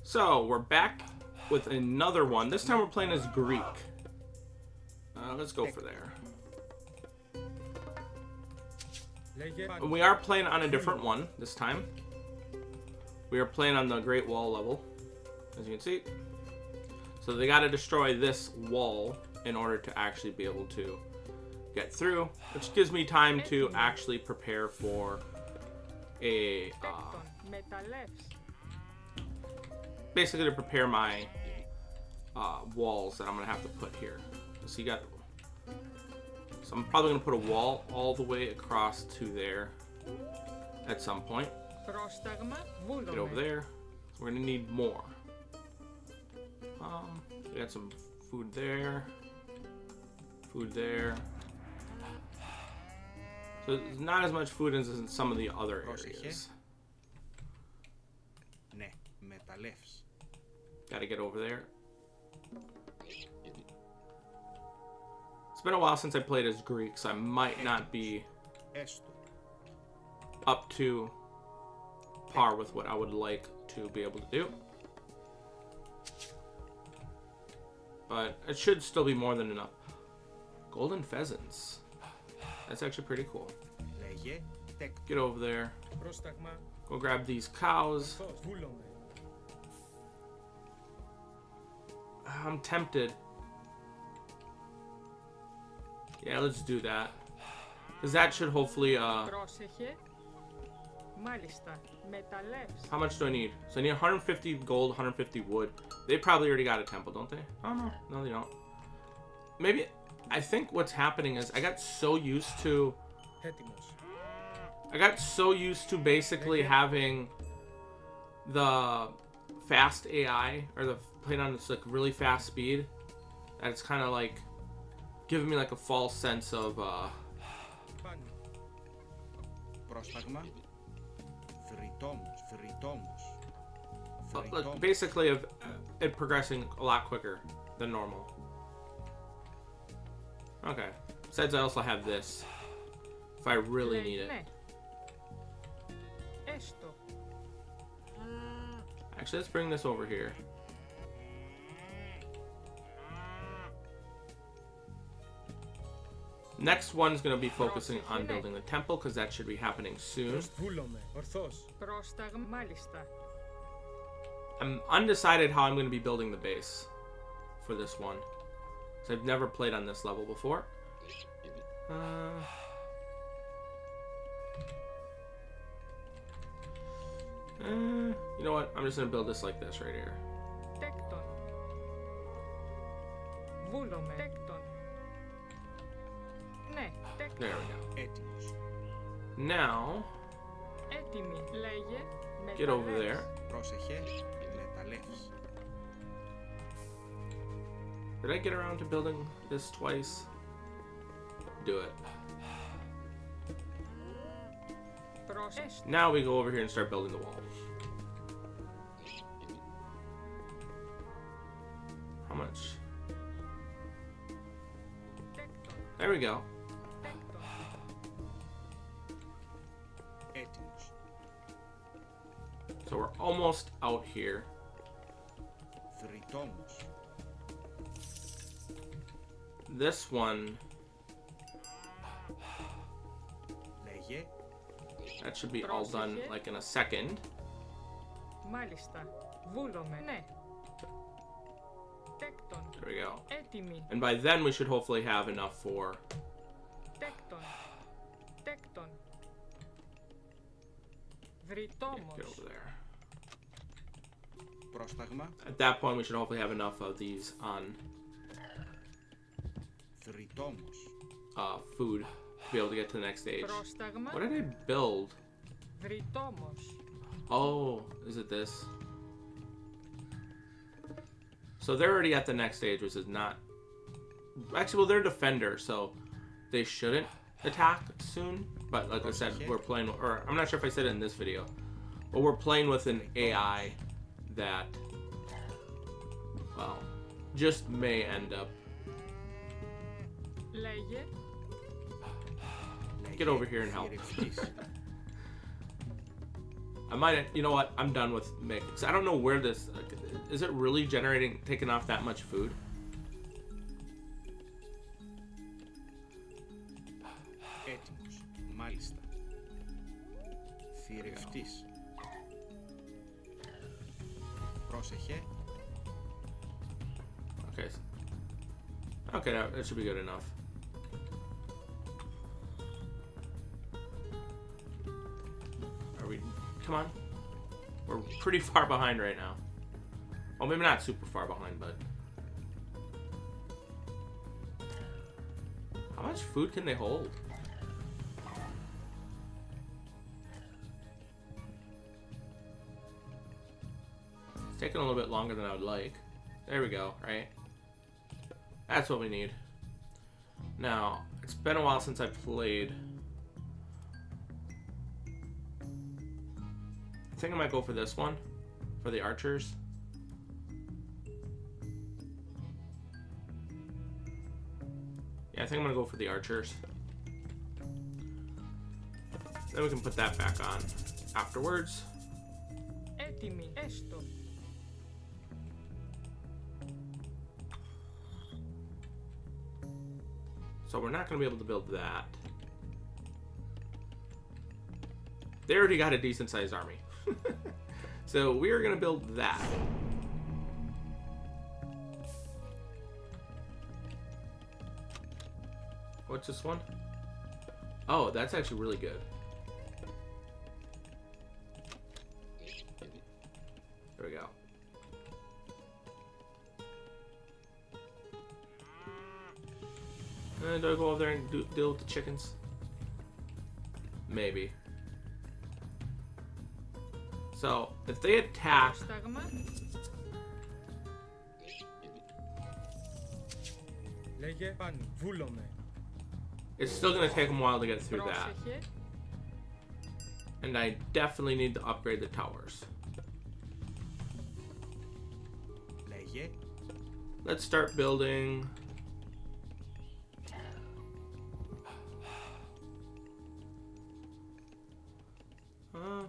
So, we're back with another one. This time we're playing as Greek. Let's go for there. We are playing on a different one this time. We are playing on the Great Wall level, as you can see. So they got to destroy this wall in order to actually be able to get through, which gives me time to actually prepare for a basically to prepare my walls that I'm gonna have to put here. So so I'm probably gonna put a wall all the way across to there at some point. Get over there. So we're gonna need more. We got some food there. Food there. So there's not as much food as in some of the other areas. Gotta get over there. It's been a while since I played as Greek, so I might not be up to par with what I would like to be able to do. But it should still be more than enough. Golden pheasants. That's actually pretty cool. Get over there. Go grab these cows. I'm tempted. Yeah, let's do that. Because that should hopefully, how much do I need? So I need 150 gold, 150 wood. They probably already got a temple, don't they? Oh, no. No, they don't. Maybe, I think what's happening is I got so used to basically having the fast AI, or the playing on this like really fast speed, that it's kind of like giving me like a false sense of like basically of it progressing a lot quicker than normal. Okay. Besides, I also have this if I really need it. Actually, let's bring this over here. Next one's going to be focusing on building the temple, because that should be happening soon. I'm undecided how I'm going to be building the base for this one, because I've never played on this level before. You know what? I'm just going to build this like this right here. There we go. Now, get over there. Did I get around to building this twice? Do it. Now we go over here and start building the wall. How much? There we go. So we're almost out here. This one, that should be all done like in a second. There we go. And by then we should hopefully have enough for get over there. At that point we should hopefully have enough of these on food to be able to get to the next stage. What did I build? Oh, is it this? So they're already at the next stage, which is not... Actually, well, they're defender, so they shouldn't attack soon. But like I said, we're playing... Or I'm not sure if I said it in this video. But we're playing with an AI that... Well, just may end up... Get over here and help. I might... You know what? I'm done with mix. I don't know where this... Is it really taking off that much food? Έτοιμος. Μάλιστα. Θηρευτής. Πρόσεχε. Okay. Okay, that should be good enough. Are we... Come on. We're pretty far behind right now. Well, maybe not super far behind, but... How much food can they hold? It's taking a little bit longer than I would like. There we go, right? That's what we need. Now, it's been a while since I played. I think I might go for this one, for the archers. Yeah, I think I'm gonna go for the archers. Then we can put that back on afterwards. Έτοιμη, έστω. So we're not gonna be able to build that. They already got a decent sized army. So we're gonna build that. What's this one? Oh, that's actually really good. There we go. Do I go over there and deal with the chickens? Maybe. So, if they attack... Πρόσταγμα. Λέγε πάνω, βούλομαι. It's still going to take them a while to get through that. Πρόσεχε. And I definitely need to upgrade the towers. Λέγε. Let's start building...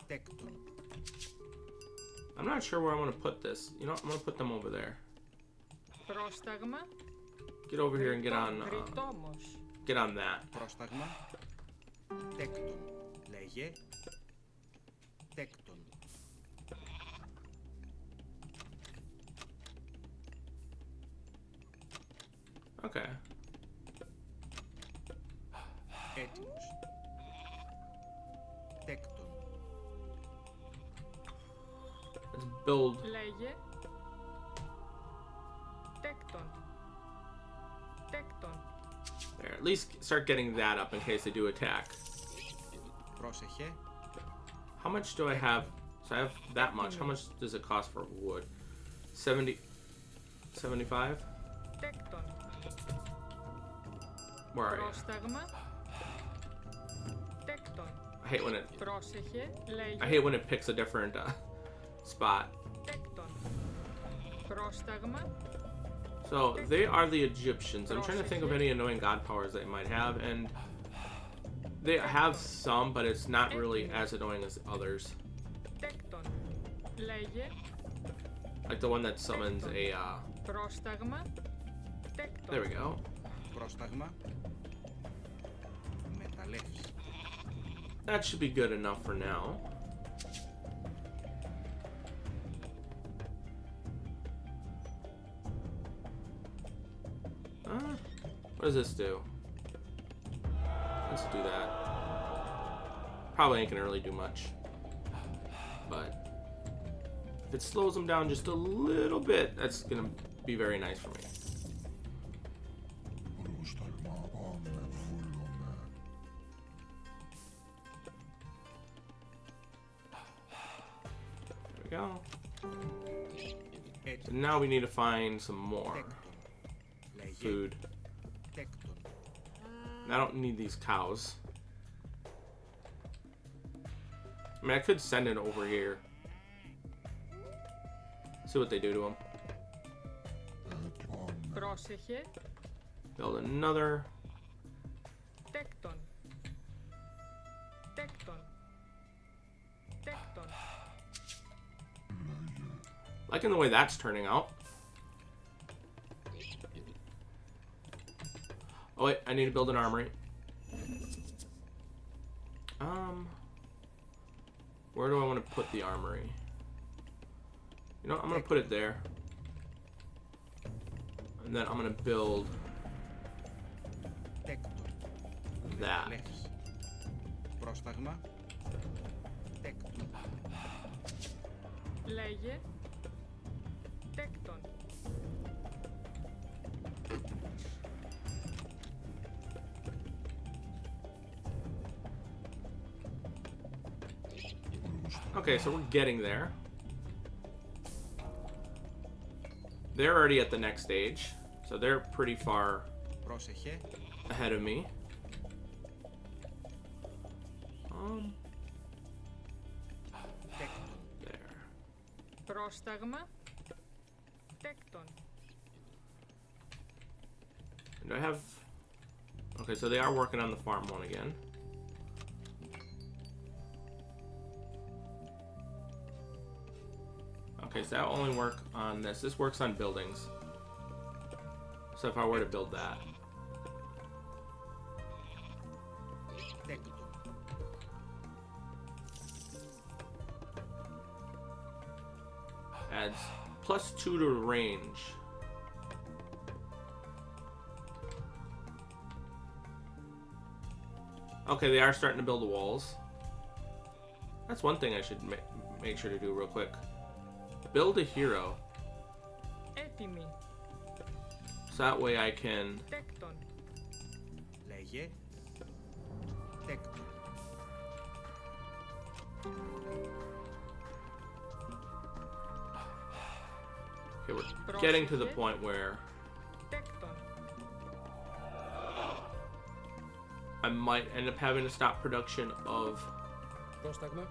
Τέκτον. I'm not sure where I want to put this. You know what? I'm going to put them over there. Πρόσταγμα. Get over here and Γριτόμος. get on that. Πρόσταγμα. Τέκτον. Λέγε. Τέκτον. Okay. Έτοιμος. Τέκτον. Let's build... Λέγε. Τέκτον. Τέκτον. There, at least start getting that up in case they do attack. Πρόσεχε. How much do I have? So I have that much. How much does it cost for wood? 70... 75? Τέκτον. Where are you? Πρόσταγμα. Τέκτον. I hate when it... Πρόσεχε. I Λέγε. hate when it picks a different spot. Τέκτον. Πρόσταγμα. So, they are the Egyptians. I'm trying to think of any annoying god powers they might have, and they have some, but it's not really as annoying as others. Τέκτον. Λέγε. Like the one that summons a, Πρόσταγμα. Τέκτον. there we go. Πρόσταγμα. Μεταλλεύς. That should be good enough for now. What does this do? Let's do that. Probably ain't gonna really do much. But if it slows them down just a little bit, that's gonna be very nice for me. There we go. Έτοιμος. And now we need to find some more Τέκτον. Λέγε. food. Τέκτον. I don't need these cows. I mean, I could send it over here. See what they do to them. Πρόσεχε. Build another. Τέκτον. Τέκτον. Τέκτον. Liking the way that's turning out. Oh wait, I need to build an armory. Where do I want to put the armory? You know what, I'm gonna put it there. And then I'm gonna build that. Λεύς. Πρόσταγμα. Τέκτον. Λέγε. Τέκτον. Okay, so we're getting there. They're already at the next stage, so they're pretty far Πρόσεχε. ahead of me. Τέκτον. There. Πρόσταγμα. Τέκτον. Do I have... Okay, so they are working on the farm one again. Okay, so that'll only work on this. This works on buildings. So if I were to build that. Τέκτον. Adds +2 to range. Okay, they are starting to build the walls. That's one thing I should make sure to do real quick. Build a hero. Έτοιμη. So that way I can... Τέκτον. Λέγε. Τέκτον. Okay, we're getting to the point where Τέκτον. I might end up having to stop production of... Πρόσταγμα.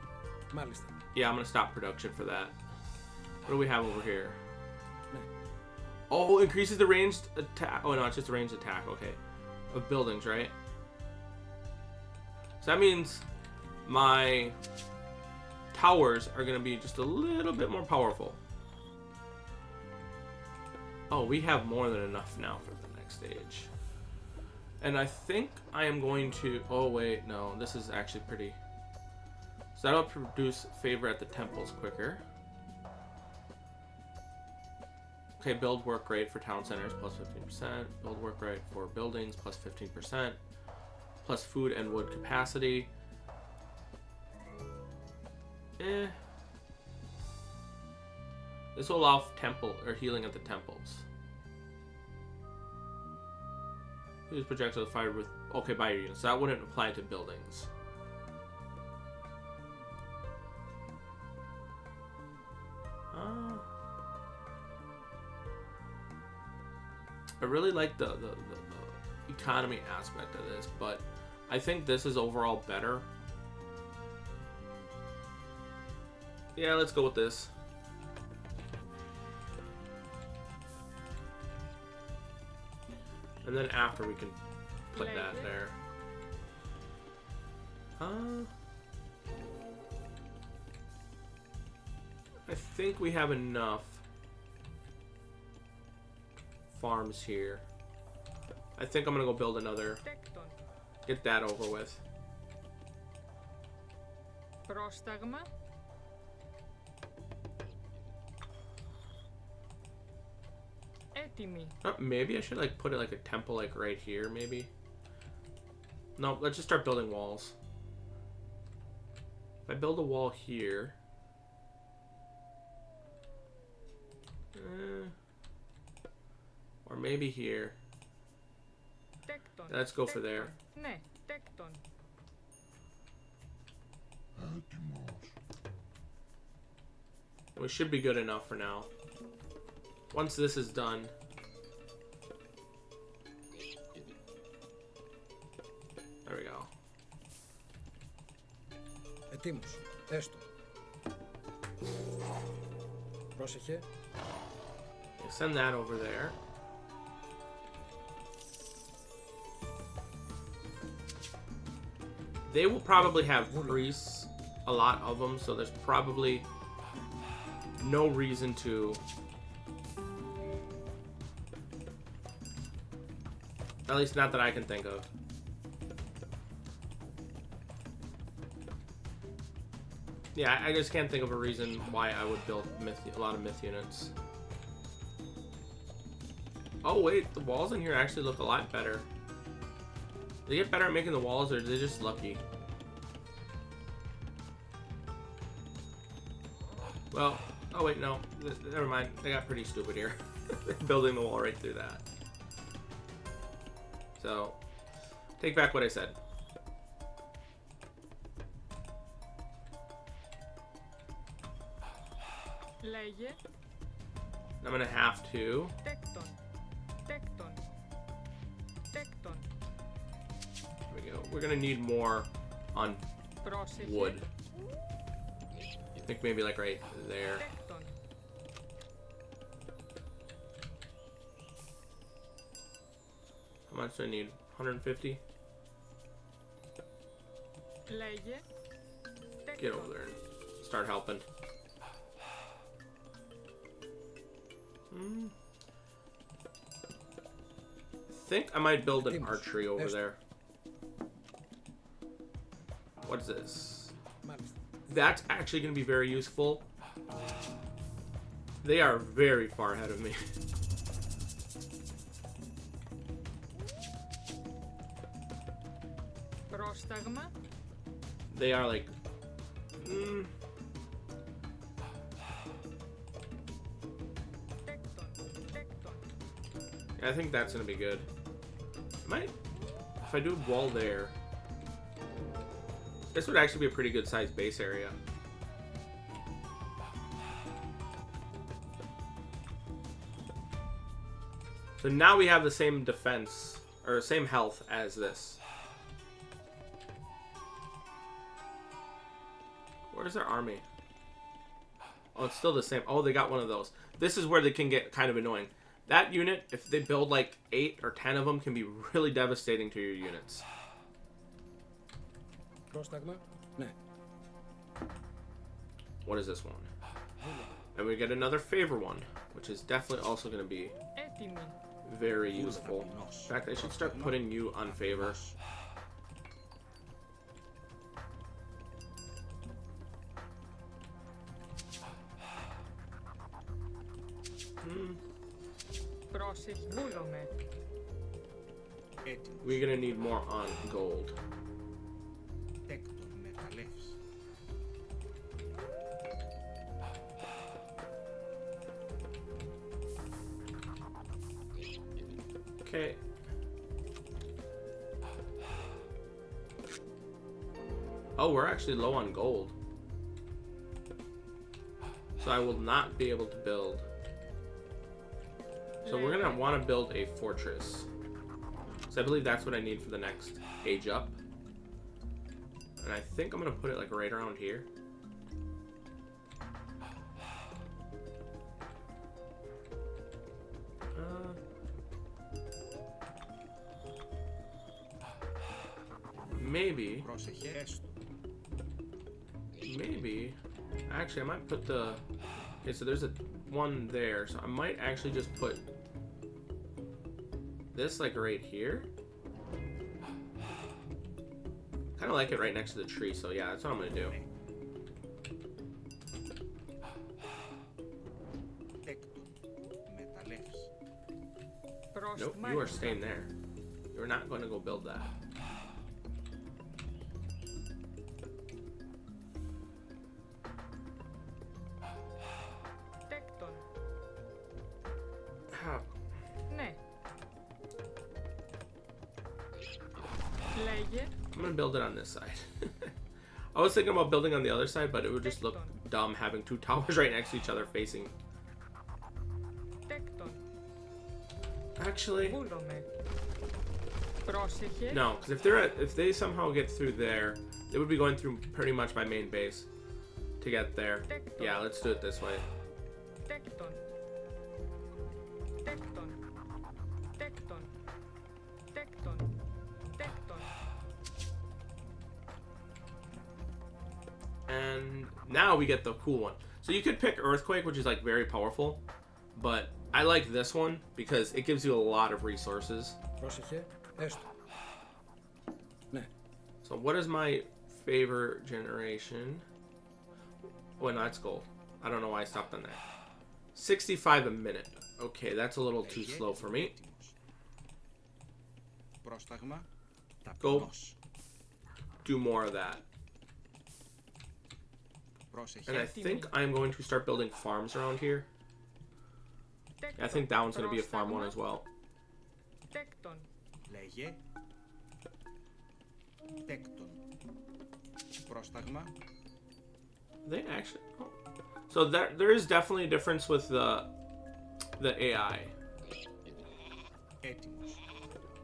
Μάλιστα. Yeah, I'm gonna stop production for that. What do we have over here? Ναι. Oh, increases the ranged attack. Oh no, it's just the ranged attack. Okay, of buildings, right? So that means my towers are gonna be just a little bit more powerful. Oh, we have more than enough now for the next stage. And I think I am going to... Oh wait, no, this is actually pretty... So that'll produce favor at the temples quicker. Okay, build work rate for town centers plus 15%. Build work rate for buildings plus 15%. Plus food and wood capacity. This will allow temple or healing at the temples. Use projectile fired with by your units. So that wouldn't apply to buildings. I really like the economy aspect of this, but I think this is overall better. Yeah, let's go with this. And then after we can put that there. I think we have enough farms here. I think I'm gonna go build another. Τέκτον. Get that over with. Πρόσταγμα. Έτοιμη. Maybe I should like put it like a temple like right here, maybe. No, let's just start building walls. If I build a wall here. Or maybe here. Τέκτον. Let's go for there. Ναι, τέκτον. We should be good enough for now. Once this is done. There we go. Ετοίμος. Έστω. Πρόσεχε. Send that over there. They will probably have priests, a lot of them, so there's probably no reason to... At least not that I can think of. Yeah, I just can't think of a reason why I would build a lot of myth units. Oh wait, the walls in here actually look a lot better. They get better at making the walls, or are they just lucky? Well, oh wait, no. Never mind. They got pretty stupid here. Building the wall right through that. So, take back what I said. Λέγε. I'm gonna have to. Τέκτον. Τέκτον. Τέκτον. There we go. We're gonna need more on Πρόσεχε. wood. I think maybe like right there. Τέκτον. How much do I need? 150? Λέγε. Get over there and start helping. I think I might build an archery over there. What is this? That's actually going to be very useful. They are very far ahead of me. Πρόσταγμα. They are like... Τέκτον. Τέκτον. I think that's going to be good. Might... If I do a wall there... This would actually be a pretty good sized base area. So now we have the same defense, or same health as this. Where's their army? Oh, it's still the same. Oh, they got one of those. This is where they can get kind of annoying. That unit, if they build like 8 or 10 of them, can be really devastating to your units. Πρόσταγμα. Ναι. What is this one? And we get another favor one, which is definitely also going to be Έτοιμη. very useful. In fact, I should start putting you on favor. Πρόσεχε. Βούλομαι. Έτοιμος. We're going to need more on gold. Τέκτον. Μεταλλεύς. Okay. Oh, we're actually low on gold. So I will not be able to build. So we're going to want to build a fortress. So I believe that's what I need for the next age up. And I think I'm going to put it like right around here. Maybe. Πρόσεχε. Έστω. Maybe. Actually, I might put the... Okay, so there's a one there. So I might actually just put this like right here. Kind of like it right next to the tree. So yeah, that's what I'm going to do. Τέκτον. Μεταλλεύς. Nope, you are staying there. You're not going to go build that. Τέκτον. How? Ναι. Λέγε. I'm going to build it on this side. I was thinking about building on the other side, but it would just look dumb having two towers right next to each other facing. Τέκτον. Actually, Βούλομαι. Πρόσεχε. no, because if they somehow get through there, they would be going through pretty much my main base to get there. Yeah, let's do it this way. Τέκτον. Τέκτον. Τέκτον. Τέκτον. Τέκτον. And now we get the cool one. So So you could pick Earthquake, which is like very powerful, but I like this one because it gives you a lot of resources. Πρόσεχε, έστω. Ναι. So what is my favor generation? Oh, no, that's gold. I don't know why I stopped on that. 65 a minute. Okay, that's a little too slow for me. Πρόσταγμα. Go Ταπεινός. do more of that. And I Πρόσεχε. think I'm going to start building farms around here. I think that one's going to be a farm one as well. Τέκτον. Λέγε. Τέκτον. Πρόσταγμα. They actually... Oh. So there is definitely a difference with the AI Έτοιμος.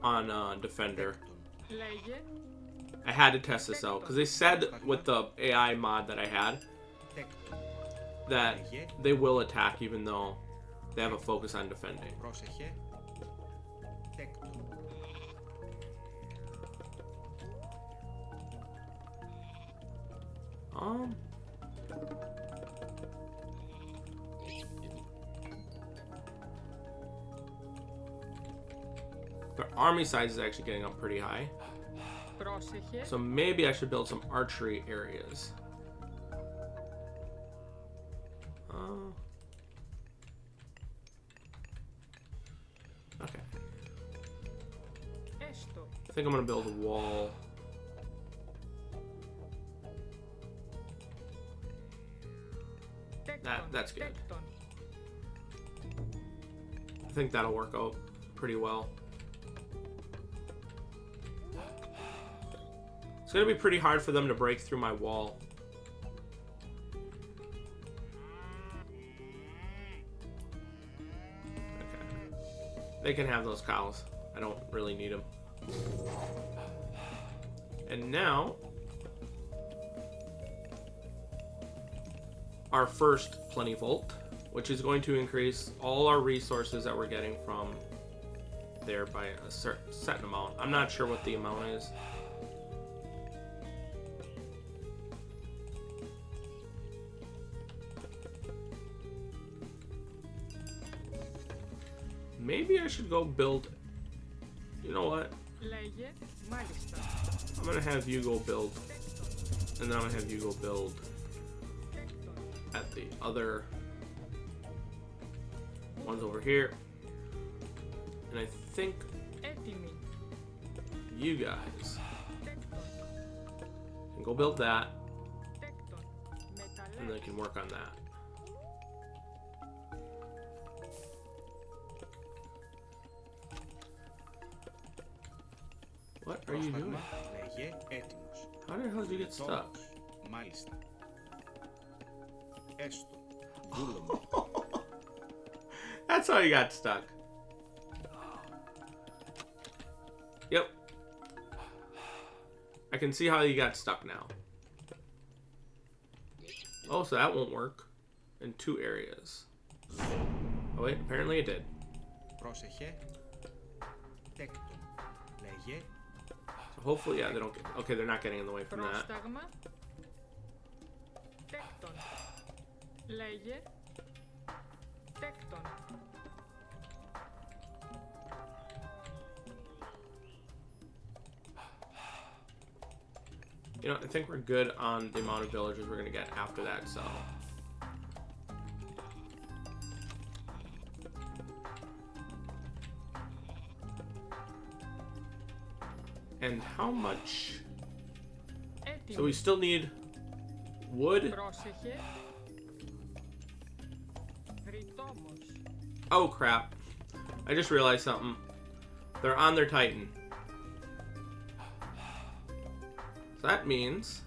on Defender. Τέκτον. Λέγε. I had to test this out because they said with the AI mod that I had Τέκτον. that they will attack even though they have a focus on defending. Πρόσεχε. Τέκτον. Their army size is actually getting up pretty high. Πρόσεχε. So maybe I should build some archery areas. Okay. Έστω. I think I'm gonna build a wall. Τέκτον. That's good. Τέκτον. I think that'll work out pretty well. It's gonna be pretty hard for them to break through my wall. Okay. They can have those cows. I don't really need them. And now, our first Plentyvolt, which is going to increase all our resources that we're getting from there by a certain amount. I'm not sure what the amount is. Maybe I should go build... You know what? Λέγε. Μάλιστα. I'm gonna have you go build, and then I'm gonna have you go build Τέκτον. at the other ones over here. And I think Έτοιμη. you guys Τέκτον. can go build that, Τέκτον. and they Μεταλλεύς. can work on that. What are you doing? Πρόσταγμα. Λέγε. Έτοιμος. How the hell did you get stuck? Τόμος. Μάλιστα. Έστω. Βούλωμα. That's how you got stuck. Yep. I can see how you got stuck now. Oh, so that won't work in 2 areas. Oh wait, apparently it did. Πρόσεχε. Τέκτον. Λέγε. So hopefully, yeah, they don't get... Okay, they're not getting in the way from that. Πρόσταγμα. Τέκτον. Λέγε. Τέκτον. You know, I think we're good on the amount of villagers we're going to get after that, so... And how much... Έτοιμη. So we still need wood. Πρόσεχε. Ρητόμος. Oh crap. I just realized something. They're on their Titan. So that means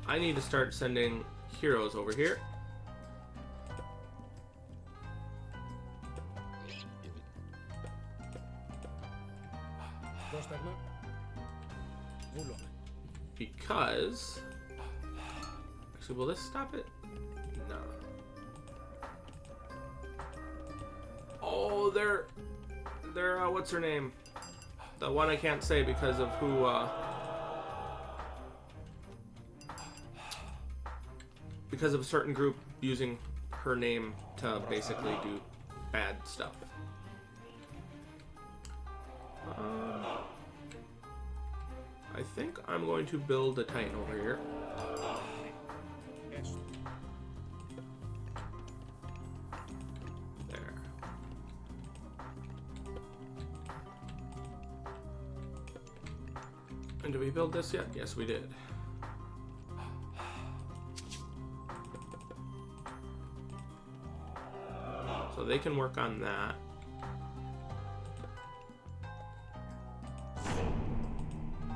I need to start sending heroes over here. Πρόσταγμα. Βούλωμα. Because... Actually, will this stop it? No. Oh, they're what's her name? The one I can't say because of who, because of a certain group using her name to basically do bad stuff. I think I'm going to build a Titan over here. Έστω. There. And did we build this yet? Yes, we did. So they can work on that.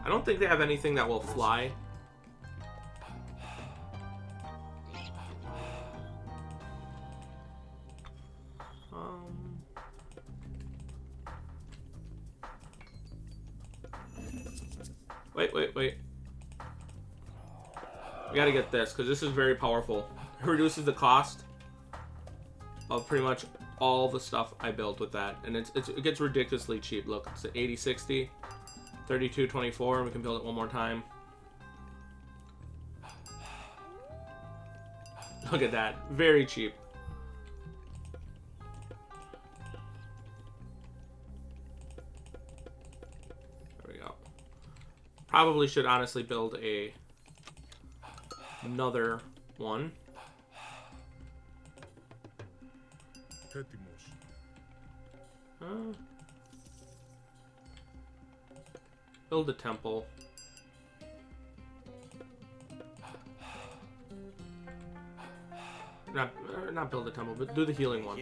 I don't think they have anything that will fly. Wait. We gotta get this, because this is very powerful. It reduces the cost of pretty much all the stuff I built with that. And it gets ridiculously cheap. Look, it's at 80-60, 32-24, and we can build it one more time. Look at that. Very cheap. There we go. Probably should honestly build another one. Έτοιμος. Build a temple. Not build a temple, but do the healing one.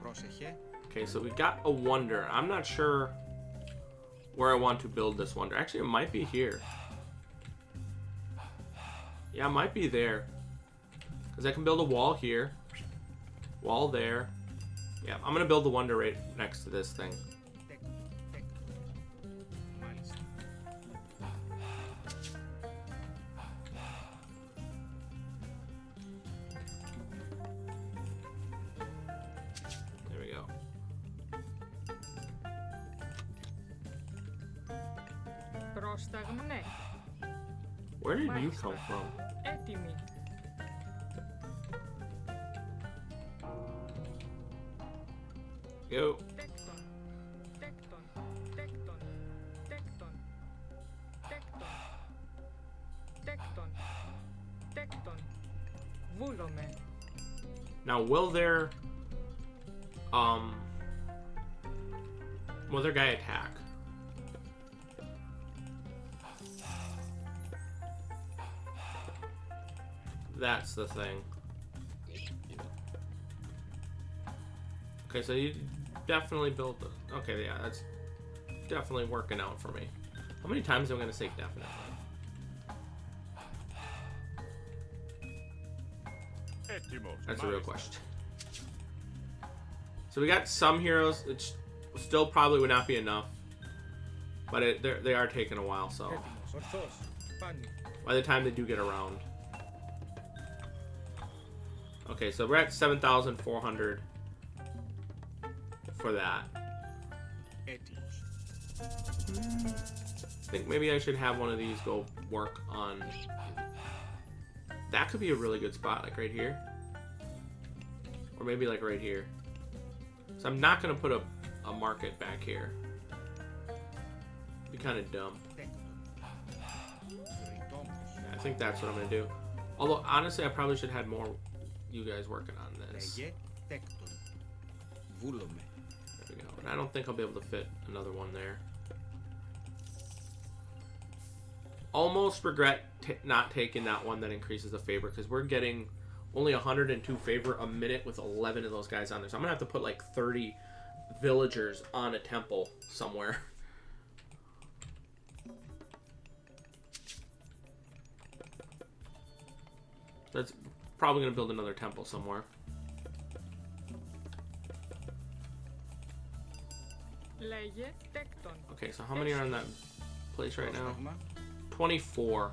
Πρόσεχε. Okay, so we got a wonder. I'm not sure where I want to build this wonder. Actually, it might be here. Yeah, it might be there. Because I can build a wall here. Wall there. Yeah, I'm going to build the wonder right next to this thing. Μάλιστα. There we go. Πρόσταγμνε. Where did you come from? Έτοιμοι. Go. Τέκτον. Τέκτον. Τέκτον. Τέκτον. Τέκτον. Τέκτον. Τέκτον. Βούλομαι. Now, will their guy attack? That's the thing. Okay, so you definitely built the... Okay, yeah, that's definitely working out for me. How many times am I going to say definitely? Έτοιμος. That's a real Μάλιστα. question. So we got some heroes. It still probably would not be enough. But they are taking a while, so... Έτοιμος, ορθός, πάνι. By the time they do get around. Okay, so we're at 7,400 for that. Έτοιμος. I think maybe I should have one of these go work on... That could be a really good spot, like right here. Or maybe like right here. So I'm not going to put a market back here. Be kind of dumb. Τέκτον. Ρητόμος. Yeah, I think that's what I'm going to do. Although, honestly, I probably should have had more you guys working on this. Λέγε τέκτον. Βούλομαι. There we go. And I don't think I'll be able to fit another one there. Almost regret not taking that one that increases the favor, because we're getting only 102 favor a minute with 11 of those guys on there. So I'm going to have to put like 30 villagers on a temple somewhere. That's probably going to build another temple somewhere. Λέγε τέκτον. Okay, so how many are in that place right now? Πρόσταγμα. 24.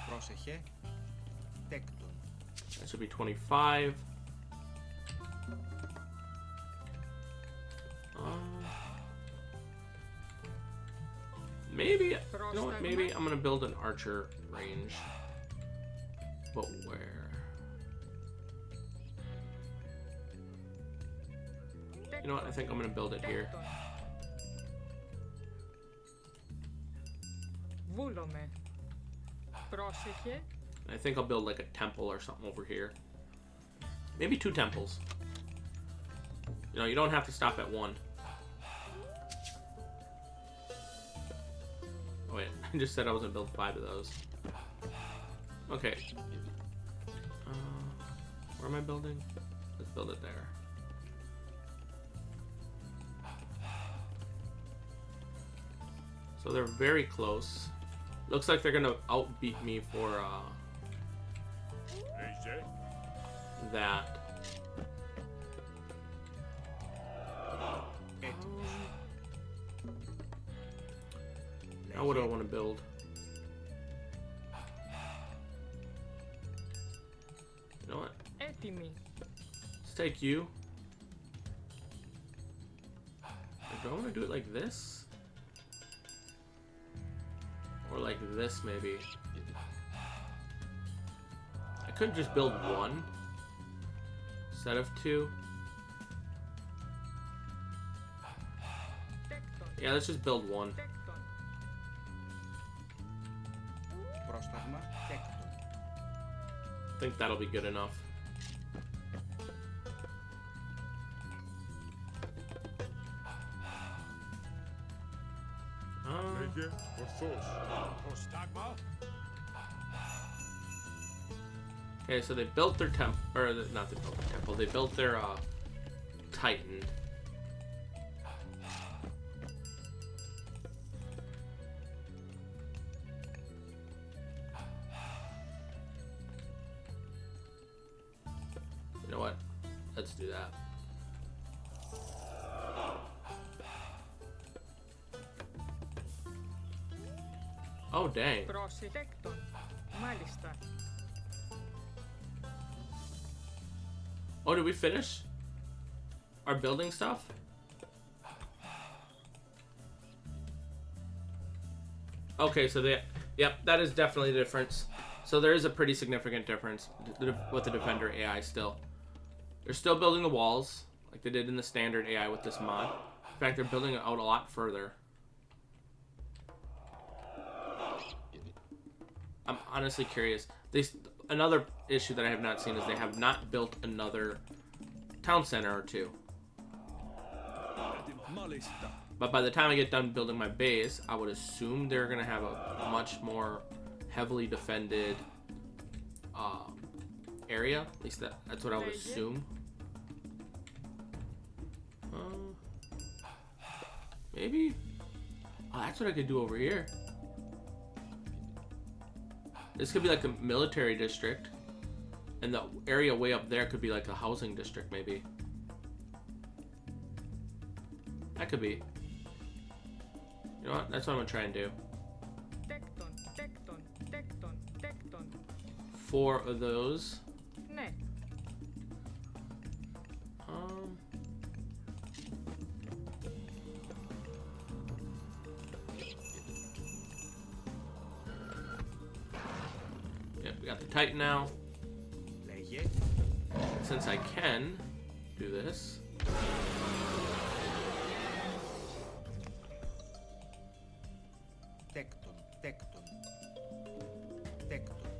Πρόσεχε. Τέκτον. That should be 25. Maybe, you know what, maybe I'm gonna build an archer range. But where? You know what, I think I'm gonna build it here. Βούλομαι. Πρόσεχε. I think I'll build like a temple or something over here. Maybe 2 temples. You know, you don't have to stop at 1. Oh wait, I just said I was gonna build 5 of those. Okay. Where am I building? Let's build it there. So they're very close. Looks like they're gonna outbeat me for that. Now what do I want to build? You know what? Έτοιμη. Let's take you. Do I want to do it like this? Or like this, maybe? I could just build 1 instead of 2. Τέκτον. Yeah, let's just build 1. Τέκτον. Πρόσταγμα τέκτον. I think that'll be good enough. Λέγε ορθώς. Πρόσταγμα. Okay, so they built their temple, or not they built their temple, they built their Titan. You know what? Let's do that. Oh, dang. Πρόσεχε. Τέκτον. Μάλιστα. Oh, did we finish our building stuff? Okay, so yep, that is definitely the difference. So there is a pretty significant difference with the Defender AI still. They're still building the walls like they did in the standard AI with this mod. In fact, they're building it out a lot further. I'm honestly curious. Another issue that I have not seen is they have not built another town center or 2. But by the time I get done building my base, I would assume they're going to have a much more heavily defended area. At least that's what I would assume. Maybe? Oh, that's what I could do over here. This could be like a military district. And the area way up there could be like a housing district, maybe. That could be. You know what? That's what I'm gonna try and do. Τέκτον. Τέκτον. Τέκτον. Τέκτον. 4 of those. Ναι. Yep, we got the Titan now. Λέγε. Since I can do this. Τέκτον. Τέκτον. Τέκτον.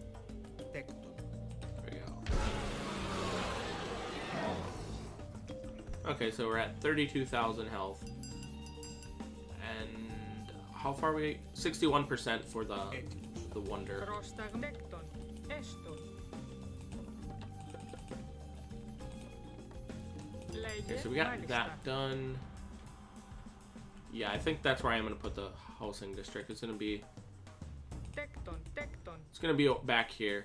Τέκτον. There we go. Okay, so we're at 32,000 health. And how far are we? 61% for the wonder. Πρόσταγμα. Τέκτον. Έστω. Okay, so we got that done. Yeah, I think that's where I am going to put the housing district. It's going to be... Τέκτον. Τέκτον. It's going to be back here.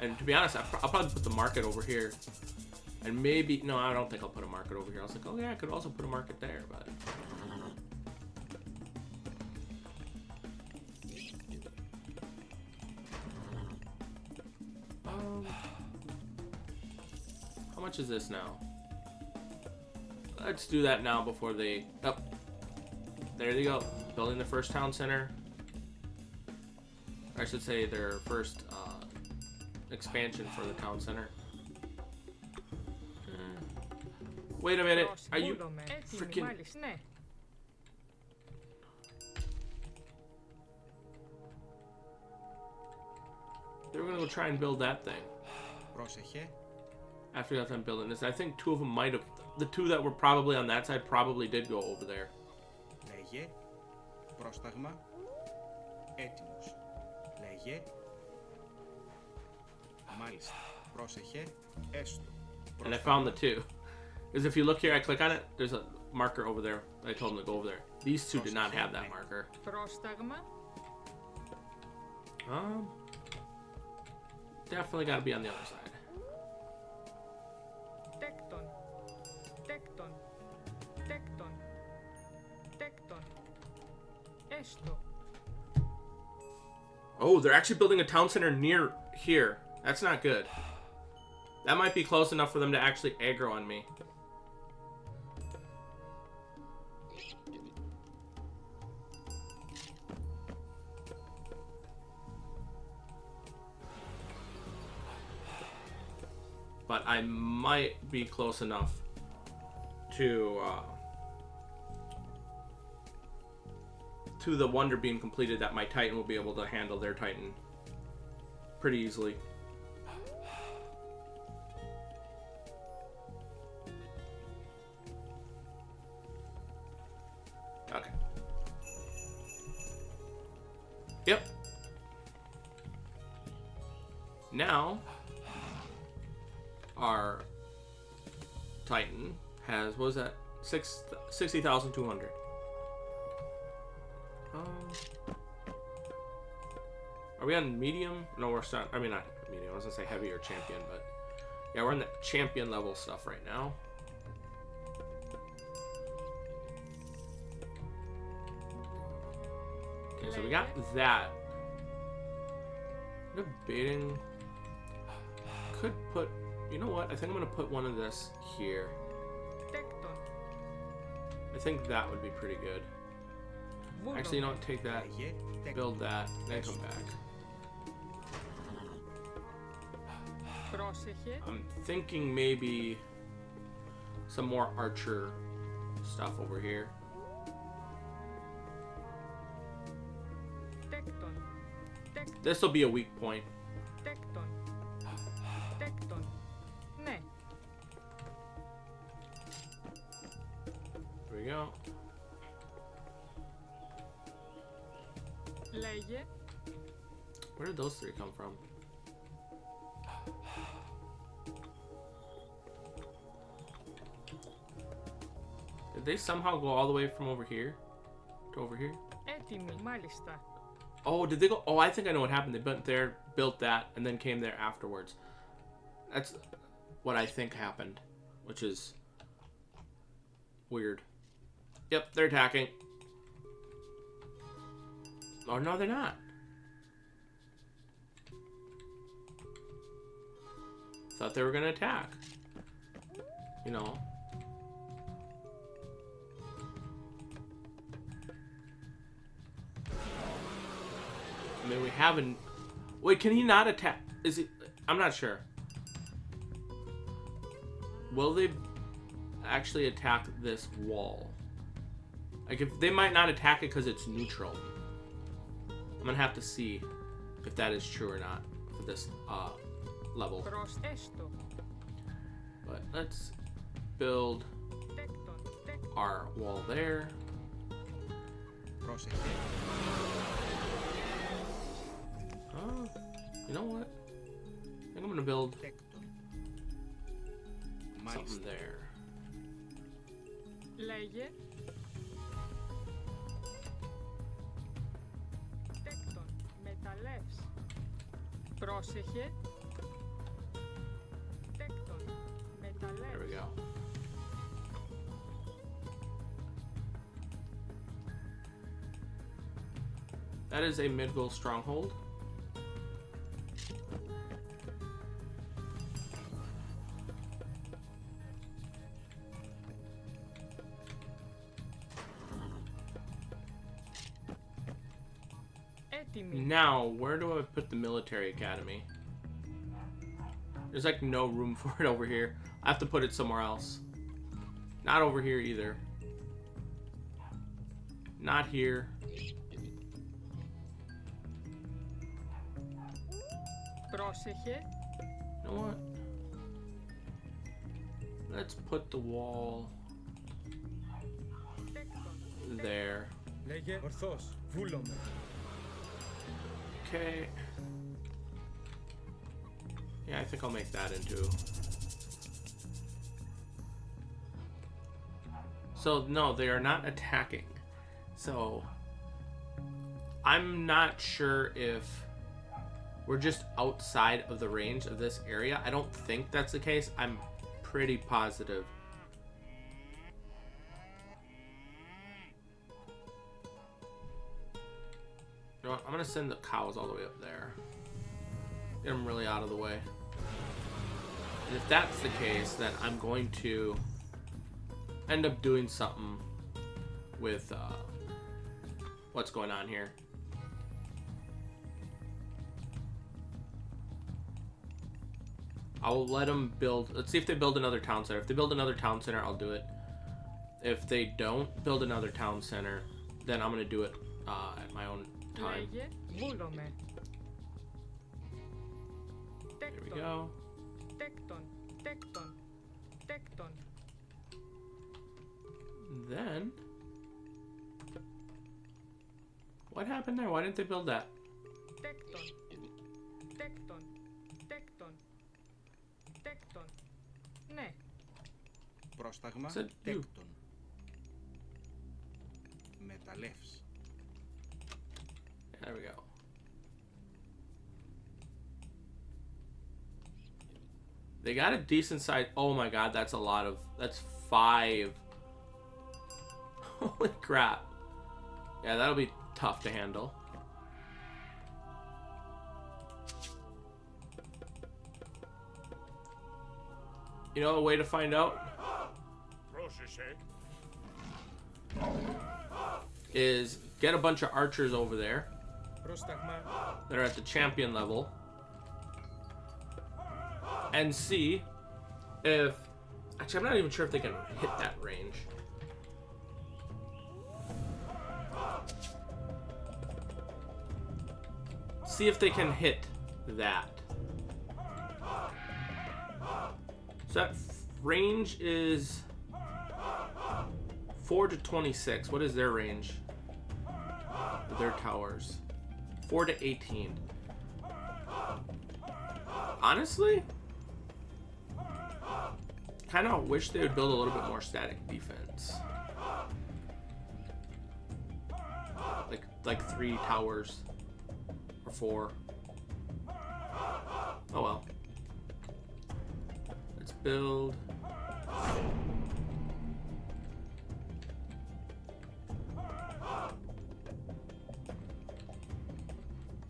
And to be honest, I'll probably put the market over here. And maybe... No, I don't think I'll put a market over here. I was like, oh yeah, I could also put a market there, but... How much is this now? Let's do that now before they... Oh. there they go. Building the first town center. I should say their first expansion for the town center. Wait a minute. Are you freaking... Ναι. They were gonna go try and build that thing. Πρόσεχε. After we got done building this, I think two of them might have. The two that were probably on that side probably did go over there. Λέγε. Πρόσταγμα. Έτοιμος. Λέγε. Μάλιστα. Πρόσεχε. Έστω. And I found the two. Because if you look here, I click on it, there's a marker over there. I told them to go over there. These two did not have that marker. Πρόσταγμα. Definitely got to be on the other side. Τέκτον. Τέκτον. Τέκτον. Τέκτον. Έστω. Oh, they're actually building a town center near here. That's not good. That might be close enough for them to actually aggro on me. But I might be close enough to the wonder being completed that my Titan will be able to handle their Titan pretty easily. Okay. Yep. Now our Titan has, what was that? 60,200. Are we on medium? No, we're not. I mean, not medium. I was gonna say heavy or champion, but yeah, we're on the champion level stuff right now. Okay, so we got that. Debating. Could put. You know what? I think I'm gonna put one of this here. Τέκτον. I think that would be pretty good. Actually, you know what? Take that, build that, then come back. Πρόσεχε. I'm thinking maybe some more archer stuff over here. Τέκτον. Τέκτον. This will be a weak point. Τέκτον. Τέκτον. Ναι. There we go. Λέγε. Where did those three come from? Did they somehow go all the way from over here to over here? Έτοιμη. Μάλιστα. Oh, did they go? Oh, I think I know what happened. They went there, built that, and then came there afterwards. That's what I think happened, which is weird. Yep, they're attacking. Oh, no, they're not. Thought they were going to attack. You know. I mean, we haven't... Wait, can he not attack? Is he... I'm not sure. Will they actually attack this wall? Like, if they might not attack it because it's neutral. I'm gonna have to see if that is true or not for this level. Προς έστω. But let's build Τέκτον. Τέκτον. our wall there. Πρόσεχε. Oh, you know what? I think I'm gonna build Τέκτον. something Μάλιστα. there. Λέγε. Τέκτον. Μεταλλεύς. Πρόσεχε. Τέκτον. Μεταλλεύς. There we go. That is a Midville stronghold. Έτοιμη. Now, where do I put the military academy? There's like no room for it over here. I have to put it somewhere else. Not over here either. Not here. Πρόσεχε. You know what? Let's put the wall Τέκτον. there. Λέγε ορθώς. Βούλομαι. Okay. Yeah, I think I'll make that into. So, no, they are not attacking. So, I'm not sure if we're just outside of the range of this area. I don't think that's the case. I'm pretty positive. You know what? I'm gonna send the cows all the way up there. Get them really out of the way. And if that's the case, then I'm going to end up doing something with what's going on here. I'll let them build. Let's see if they build another town center. If they build another town center, I'll do it. If they don't build another town center, then I'm gonna do it at my own time. Λέγε βούλομαι. There we Τέκτον. go. Τέκτον. Τέκτον. Τέκτον. Then, what happened there? Why didn't they build that? Τέκτον. Τέκτον. Τέκτον. Τέκτον. Ναι. Πρόσταγμα. Said you. Τέκτον. Μεταλλεύς. There we go. They got a decent size. Oh my god, that's a lot of. That's 5. Holy crap. Yeah, that'll be tough to handle. You know a way to find out? Is get a bunch of archers over there Πρόσταγμα. that are at the champion level and see if actually I'm not even sure if they can hit that range. See if they can hit that. So that range is 4 to 26. What is their range? Their towers. 4 to 18. Honestly, kind of wish they would build a little bit more static defense. Like 3 towers or 4. Oh well. Let's build.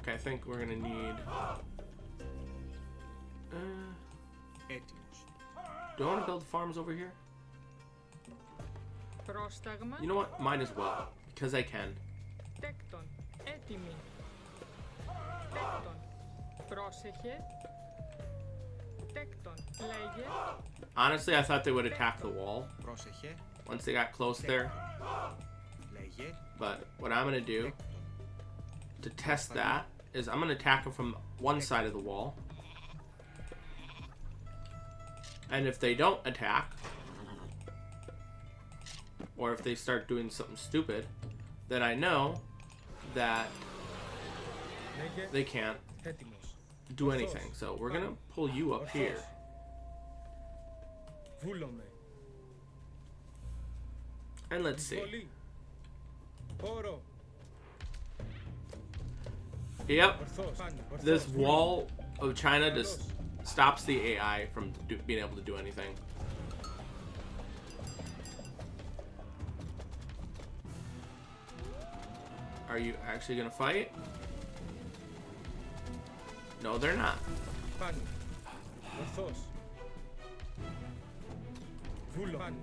Okay, I think we're gonna need. Έτοιμος. Do I want to build farms over here? Πρόσταγμα. You know what? Might as well, because I can. Τέκτον. Έτοιμη. Τέκτον. Πρόσεχε. Τέκτον. Λέγε. Honestly, I thought they would attack the wall Πρόσεχε. once they got close there. Λέγε But what I'm gonna do τέκτον. to test that is I'm gonna attack them from one side of the wall. And if they don't attack, or if they start doing something stupid, then I know that Λέγε they can't έτοιμος. do anything. So we're gonna pull you up here. Βούλομαι. And let's see. Βολή. Πόρο. Yep, Ορθώς. Ορθώς. this wall of China just stops the AI from being able to do anything. Are you actually gonna fight? No, they're not. Πάνω. Ορθώς. Βούλο. Πάνω.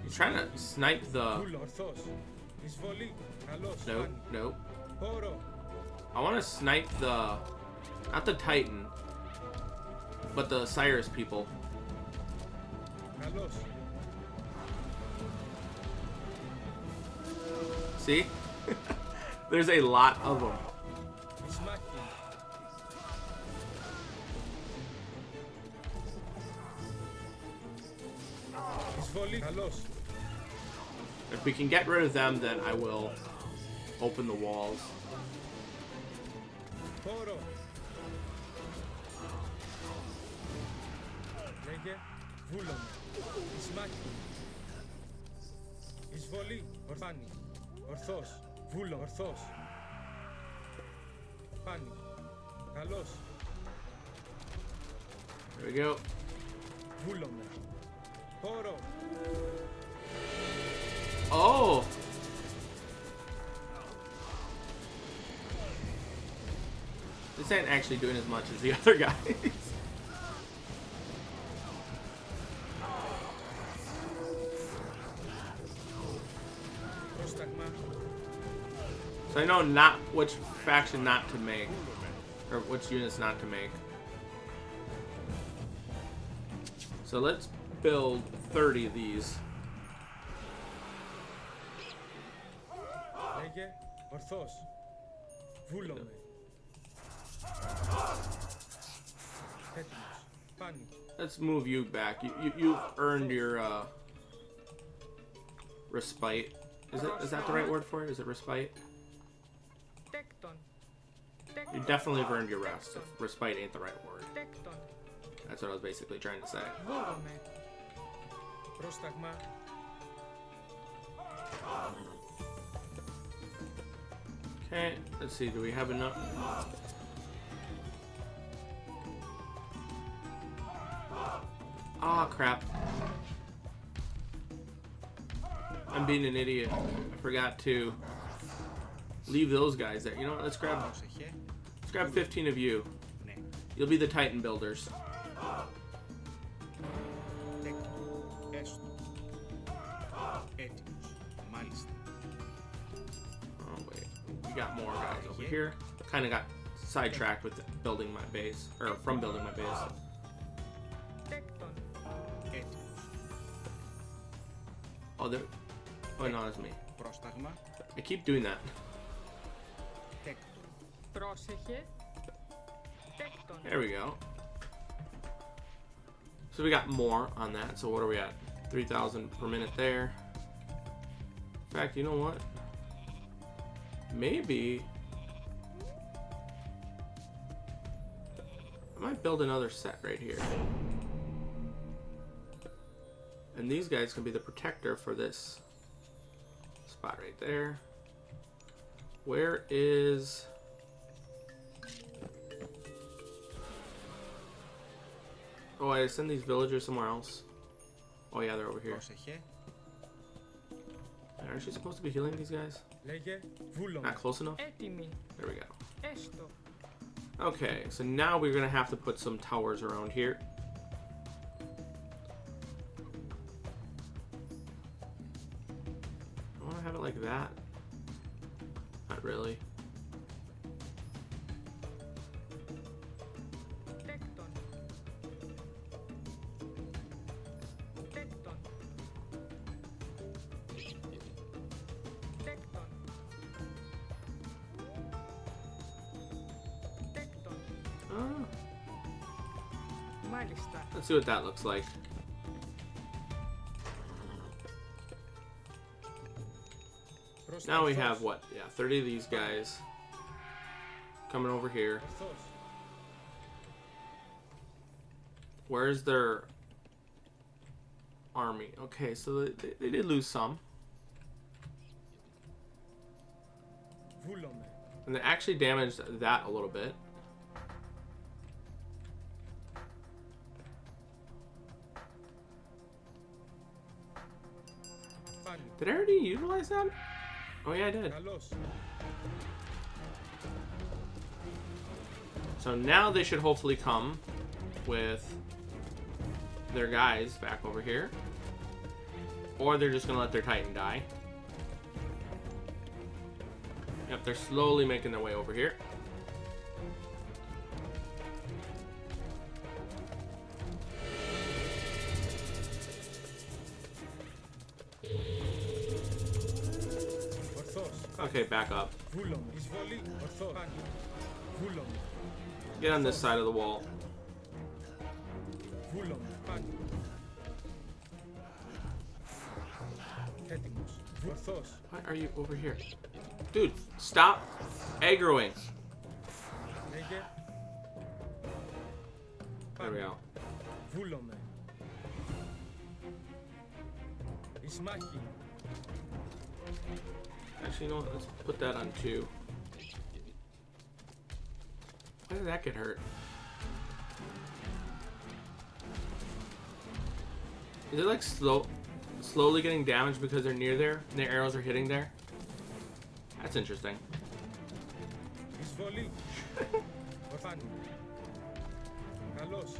He's trying to snipe the Βούλο. Ορθώς. Εισβολή. Καλώς. Nope, Πάνι. nope. Πόρο. I want to snipe the, not the Titan, but the Cyrus people. Καλώς. See? There's a lot of them. Ισμάκη. Εισβολή. Καλώς. If we can get rid of them, then I will open the walls. Πόρο. Λέγε. Βούλωμε. Ισμάκη. Εισβολή. Ορφάνη. Ορθός. Βούλο. Ορθός. Πάνι. Καλώς. There we go. Βούλωμε. Πόρο. Oh! This ain't actually doing as much as the other guys. Πρόσταγμα. So I know not which faction not to make, or which units not to make. So let's build 30 of these. Λέγε. Ορθός. Βούλωμε. Έτοιμος. Πάνι. Let's move you back. You've earned your respite. Is that the right word for it? Is it respite? Τέκτον. You definitely have earned your rest. If respite ain't the right word. Τέκτον. That's what I was basically trying to say. Βούλομαι. Πρόσταγμα. Okay, let's see. Do we have enough? Ah, crap. I'm being an idiot. I forgot to leave those guys there. You know what? Let's grab 15 of you. You'll be the Titan builders. Oh wait, we got more guys over here. Kind of got sidetracked with building my base, or from building my base. Τέκτον. Oh, there. Oh no, it's me. Πρόσταγμα. I keep doing that. Τέκτον. Πρόσεχε. Τέκτον. There we go. So we got more on that. So what are we at? 3,000 per minute there. In fact, you know what? Maybe I might build another set right here. And these guys can be the protector for this spot right there. Where is... Oh, I send these villagers somewhere else. Oh yeah, they're over here. Πρόσεχε. Aren't you supposed to be healing these guys? Λέγε. Βούλωμε. Not close enough? Έτοιμη. There we go. Έστω. Okay, so now we're gonna have to put some towers around here. I wanna have it like that. Not really. Τέκτον. Τέκτον. Τέκτον. Τέκτον. Ah, Μάλιστα. let's see what that looks like. Now we have what? Yeah, 30 of these guys coming over here. Ορθός. Where's their army? Okay, so they did lose some. Βούλωμε. And they actually damaged that a little bit. Πάνι. Did I already utilize that? Oh yeah, I did. Καλώς. So now they should hopefully come with their guys back over here. Or they're just gonna let their Titan die. Yep, they're slowly making their way over here. Ορθός. Okay, back up. Βούλομαι. Εισβολή. Ορθός. Πάνω. Βούλομαι. Get on this side of the wall. Βούλομαι. Πάνω. Έτοιμος. Ορθός. Why are you over here? Dude, stop aggroing. Λέγε. There we go. Βούλομαι. Εις μάχη. Actually, you know what? Let's put that on 2. Why did that get hurt? Is it like slowly getting damaged because they're near there and their arrows are hitting there? That's interesting. Εισβολή. Ορφάνι. Καλώς.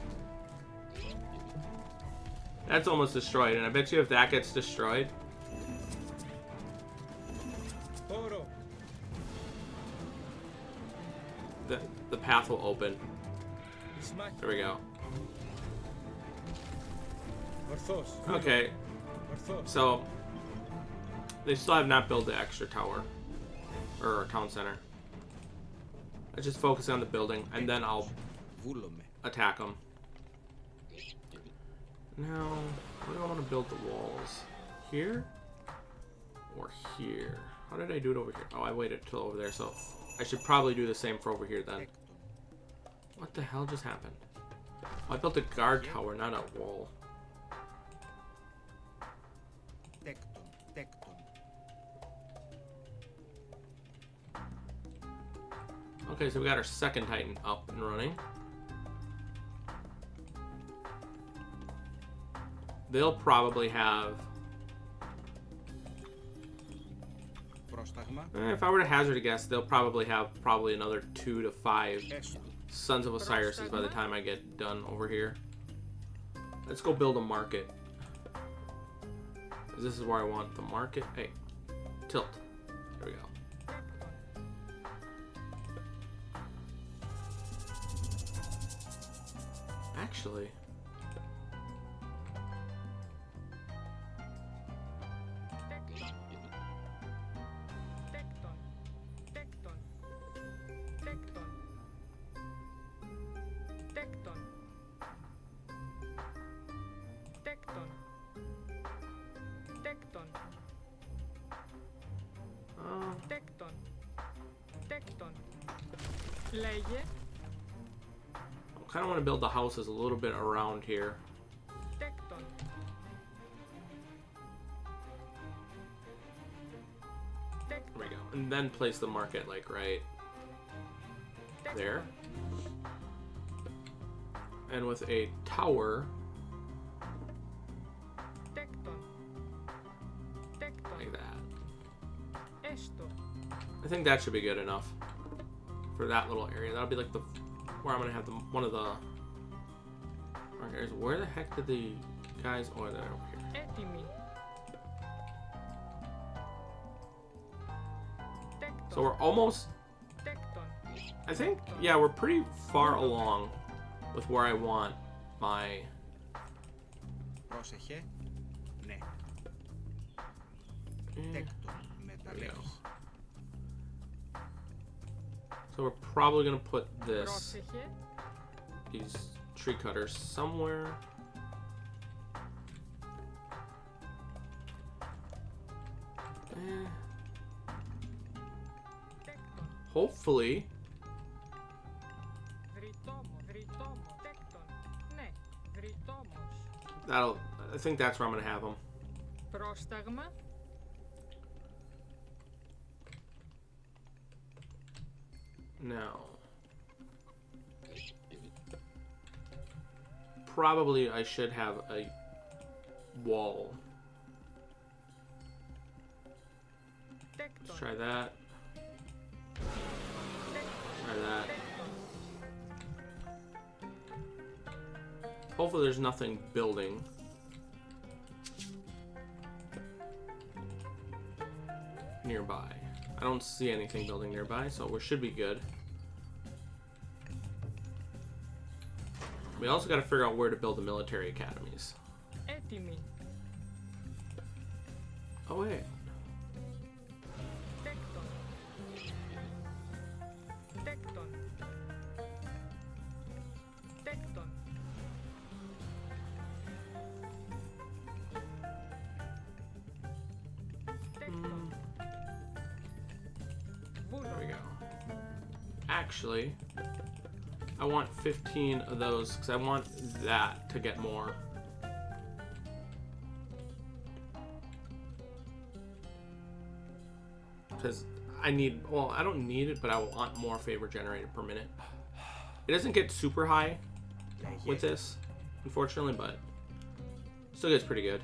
That's almost destroyed, and I bet you if that gets destroyed, Όρο. the path will open. Εις μάχη. There we go. Ορθός. Okay, Ορθός. so they still have not built the extra tower or town center. I just focus on the building, and then I'll Βούλομαι. attack them. Now, where do I want to build the walls? Here? Or here? How did I do it over here? Oh, I waited till over there, so I should probably do the same for over here then. What the hell just happened? Oh, I built a guard tower, not a wall. Τέκτον. Τέκτον. Okay, so we got our second Titan up and running. They'll probably have... Πρόσταγμα. If I were to hazard a guess, they'll probably have another 2 to 5 Έστω. Sons of Osiris by the time I get done over here. Let's go build a market. This is where I want the market. Hey, tilt. There we go. Actually, Τέκτον. Τέκτον. Τέκτον. Τέκτον. Τέκτον. Τέκτον. Τέκτον. Τέκτον. Λέγε. I kind of want to build the houses a little bit around here. Τέκτον. There we go. And then place the market like right there. And with a tower, Τέκτον. Τέκτον. like that. Έστω. I think that should be good enough for that little area. That'll be like the where I'm gonna have one of the markers. Where the heck did the guys? Oh, they're over here. Έτοιμοι. Τέκτον. So we're almost. Τέκτον. I think yeah, we're pretty far along with where I want my. Πρόσεχε. Ναι. eh, Τέκτον. Μεταλλεύς. So we're probably gonna put this Πρόσεχε. these tree cutters somewhere. Τέκτον. Hopefully, Βρυτόμο. Βρυτόμο. Τέκτον. Ναι. Βρυτόμος. that'll. I think that's where I'm gonna have them. Πρόσταγμα. Now, probably I should have a wall. Τέκτον. Let's try that. Try that. Hopefully there's nothing building. Nearby. I don't see anything building nearby, so we should be good. We also got to figure out where to build the military academies. Έτοιμοι. Oh wait. Τέκτον. Τέκτον. Τέκτον. Τέκτον. There we go. Actually, I want 15 of those because I want that to get more. Because I need, well, I don't need it, but I want more favor generated per minute. It doesn't get super high with this, unfortunately, but still gets pretty good.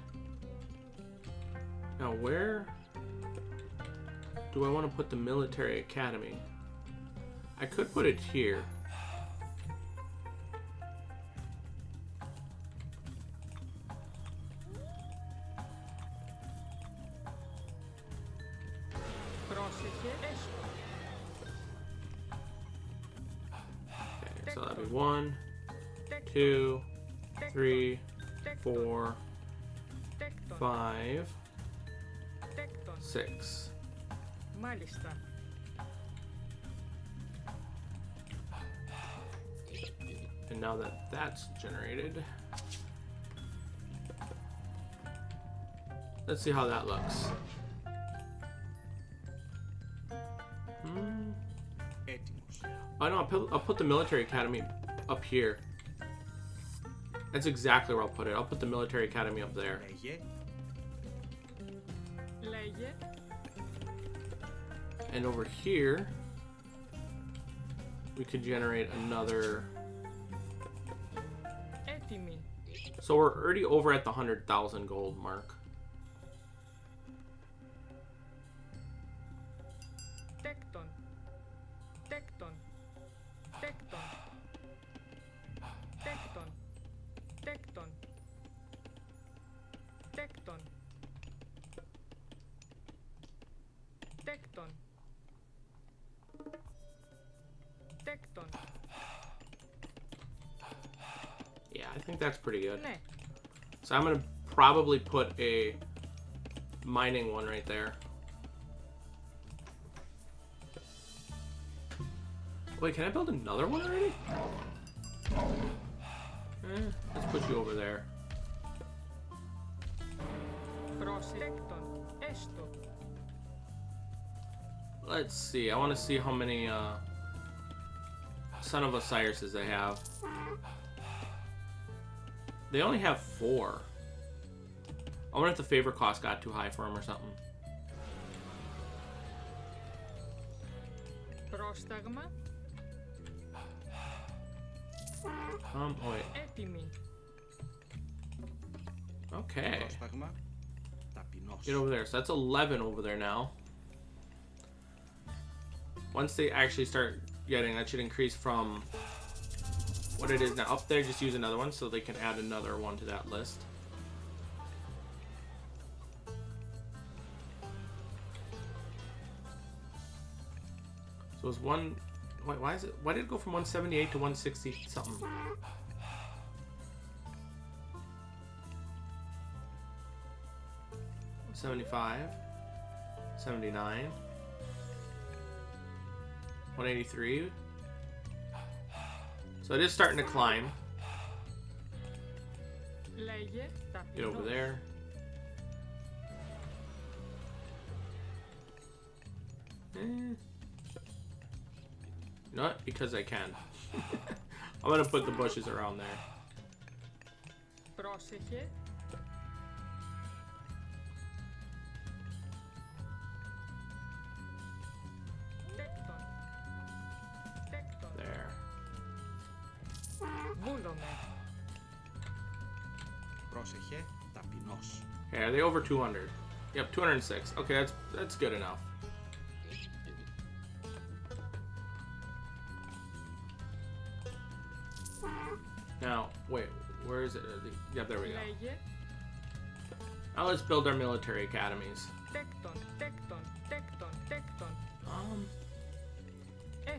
Now, where do I want to put the military academy? I could put it here. Πρόσεχε έστω. Okay, so that'd be 1, 2, 3, 4, Τέκτον. 5, Τέκτον. 6. Μάλιστα. And now that that's generated, let's see how that looks. Έτοιμος. Oh no, I'll put the military academy up here. That's exactly where I'll put it. I'll put the military academy up there. Λέγε. Λέγε. And over here, we could generate another. Έτοιμοι. So we're already over at the 100,000 gold mark. Τέκτον. Τέκτον. Τέκτον. Τέκτον. Τέκτον. Τέκτον. Τέκτον. Τέκτον. Yeah, I think that's pretty good. Ναι. So I'm gonna probably put a mining one right there. Wait, can I build another one already? Let's put you over there. Τέκτον. Έστω. Let's see. I want to see how many Son of Osiris's they have. They only have 4. I wonder if the favor cost got too high for him or something. Πρόσταγμα. Oh wait. Έτοιμοι. Okay. Πρόσταγμα. Ταπεινός. Get over there. So that's 11 over there now. Once they actually start getting, that should increase from what it is now. Up there, just use another one so they can add another one to that list. So it's one. Wait, why is it? Why did it go from 178 to 160 something? $75, $79, $183. So it is starting to climb. Λέγε. Get over there. Not because I can. I'm gonna put the bushes around there. Πρόσεχε. Τέκτον. Τέκτον. There. Βούλομαι. Πρόσεχε. Ταπεινός. Okay, are they over 200? Yep, 206. Okay, that's good enough. Now, wait, where is it? Yep, there we go. Λέγε. Now let's build our military academies. Τέκτον. Τέκτον. Τέκτον. Τέκτον.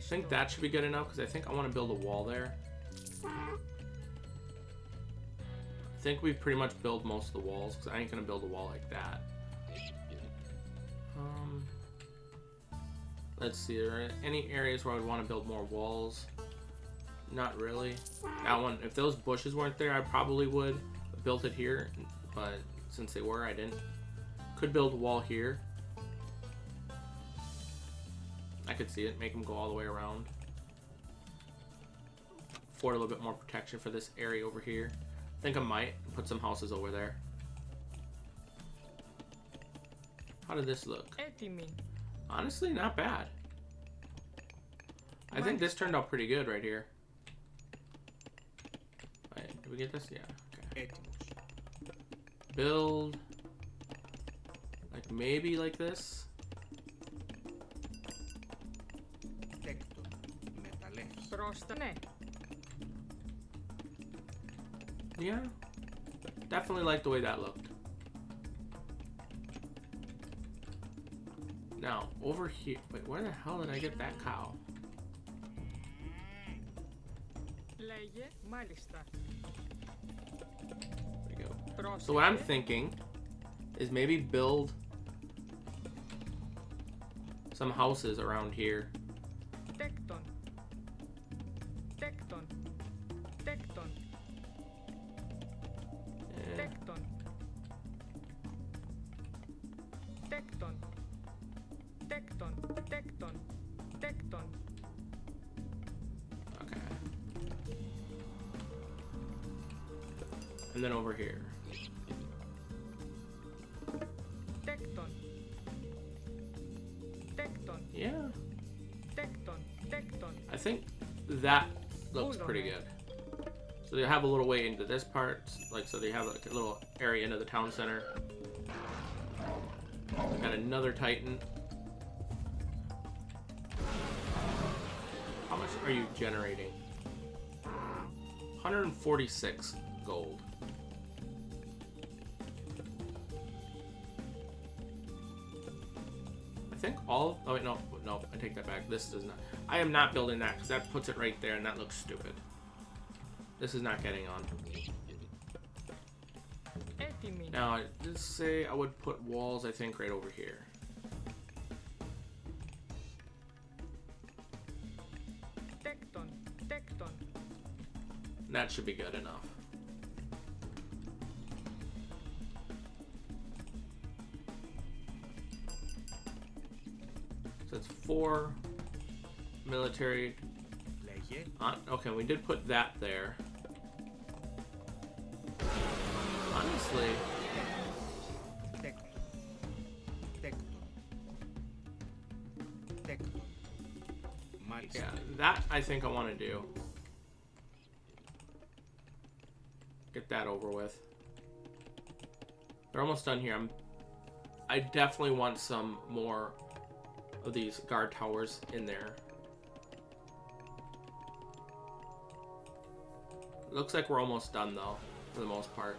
think that should be good enough because I think I want to build a wall there. I think we've pretty much built most of the walls because I ain't gonna build a wall like that. Let's see, are there any areas where I would want to build more walls? Not really. That one, if those bushes weren't there, I probably would have built it here, but since they were, I didn't. Could build a wall here. I could see it, make them go all the way around. Afford a little bit more protection for this area over here. I think I might put some houses over there. How did this look? Έτοιμη. Honestly, not bad. I think this turned out pretty good right here. Wait, did we get this? Yeah, okay. Έτοιμος. Build. Like maybe like this. Τέκτον. Μεταλλεύς. Πρόστα. Ναι. Yeah. Definitely like the way that looked. Now, over here. Wait, where the hell did I get that cow? Λέγε. Μάλιστα. There we go. Πρόσεχε. So what I'm thinking is maybe build some houses around here. Τέκτον. Τέκτον. Τέκτον. Yeah. Τέκτον. Τέκτον. Τέκτον. Τέκτον. Τέκτον. Okay. And then over here. Τέκτον. Τέκτον. Yeah. Τέκτον. Τέκτον. I think that looks pretty good. So they have a little way into this part, like so they have like a little area into the town center. Got another Titan. How much are you generating? 146 gold. I think all. Oh wait, no, I take that back. This does not. I am not building that because that puts it right there, and that looks stupid. This is not getting on. Έτοιμη. Now, I did say I would put walls. I think right over here. Τέκτον. Τέκτον. That should be good enough. So it's 4 military. Λέγε. Okay, we did put that there. Honestly, Τέκτον. Τέκτον. Τέκτον. Μάλιστα. yeah, that I think I want to do. Get that over with. They're almost done here. I definitely want some more of these guard towers in there. Looks like we're almost done though, for the most part.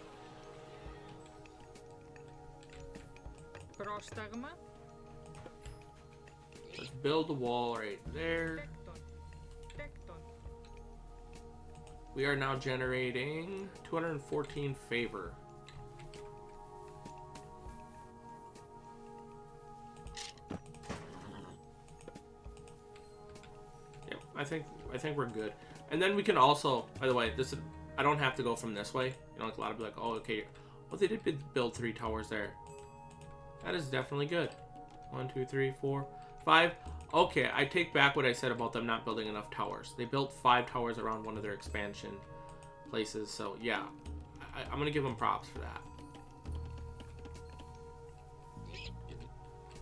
Πρόσταγμα. Let's build the wall right there. Τέκτον. Τέκτον. We are now generating 214 favor. Yep, I think we're good. And then we can also, by the way, this is, I don't have to go from this way. You know, like a lot of people like, oh, okay. Oh, they did build 3 towers there. That is definitely good. 1, 2, 3, 4, 5. Okay, I take back what I said about them not building enough towers. They built 5 towers around one of their expansion places. So yeah, I'm gonna give them props for that.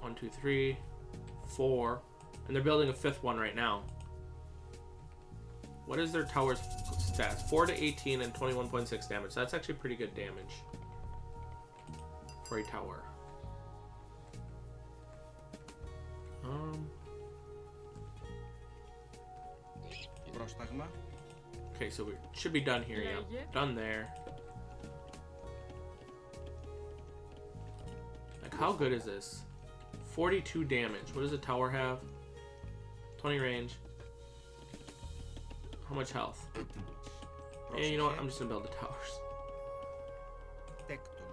1, 2, 3, 4, and they're building a 5th one right now. What is their tower's stats? 4 to 18 and 21.6 damage. That's actually pretty good damage for a tower. Πρόσταγμα. Okay, so we should be done here. Yeah, done there. Like, how good is this? 42 damage. What does the tower have? 20 range. How much health? Yeah, you know what? I'm just gonna build the towers. Τέκτον.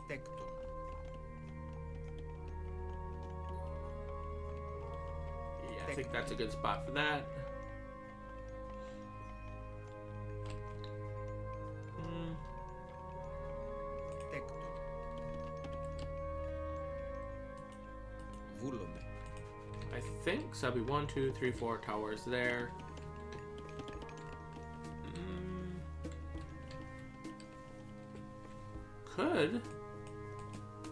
Τέκτον. Yeah, I think that's a good spot for that. Τέκτον. Βούλομαι. I think so. That'll be 1, 2, 3, 4 towers there. Could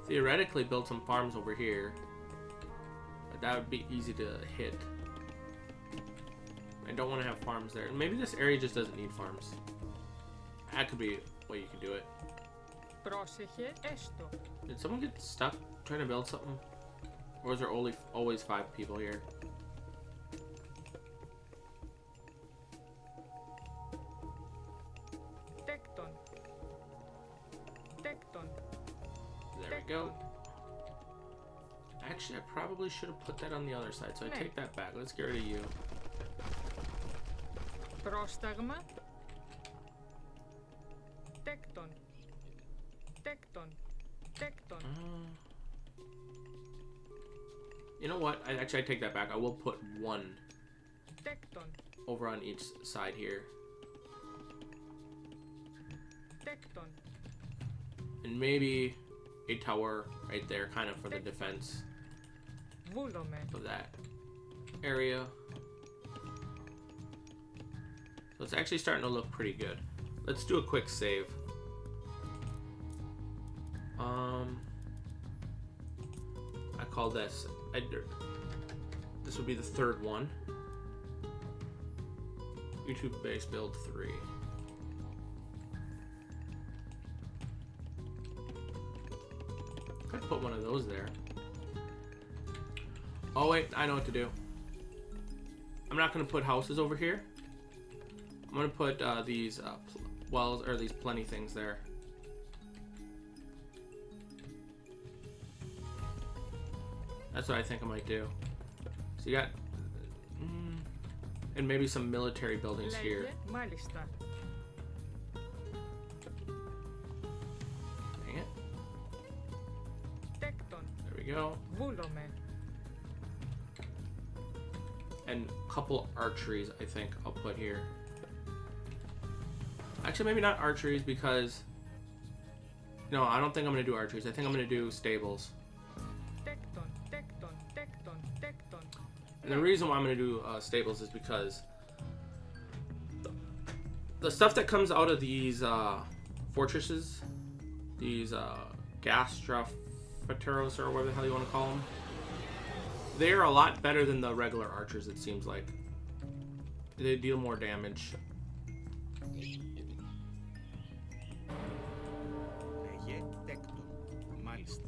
theoretically build some farms over here, but that would be easy to hit. I don't want to have farms there. Maybe this area just doesn't need farms. That could be a way you could do it. Πρόσεχε έστω. Did someone get stuck trying to build something? Or is there only always 5 people here? Τέκτον. Τέκτον. There we go. Actually, I probably should have put that on the other side, so I take that back. Let's get rid of you. Πρόσταγμα. Τέκτον. Τέκτον. Τέκτον. You know what? I take that back. I will put 1 Τέκτον. over on each side here. Τέκτον. And maybe a tower right there, kind of for the defense Βούλομαι. of that area. So it's actually starting to look pretty good. Let's do a quick save. I call this. This would be the 3rd one. YouTube base build 3. Could put one of those there. Oh wait, I know what to do. I'm not gonna put houses over here. I'm gonna put these wells or these plenty things there. That's what I think I might do. So you got, and maybe some military buildings here. Λέγε μάλιστα. Dang it. Τέκτον. There we go. Βούλομαι. And a couple archeries, I think I'll put here. Actually, maybe not archeries because, no, I don't think I'm gonna do archeries. I think I'm gonna do stables. Τέκτον. Τέκτον. Τέκτον. Τέκτον. And the reason why I'm going to do stables is because the stuff that comes out of these fortresses, these gastrophiteros or whatever the hell you want to call them, they are a lot better than the regular archers, it seems like. They deal more damage. Λέγε τέκτον. Μάλιστα.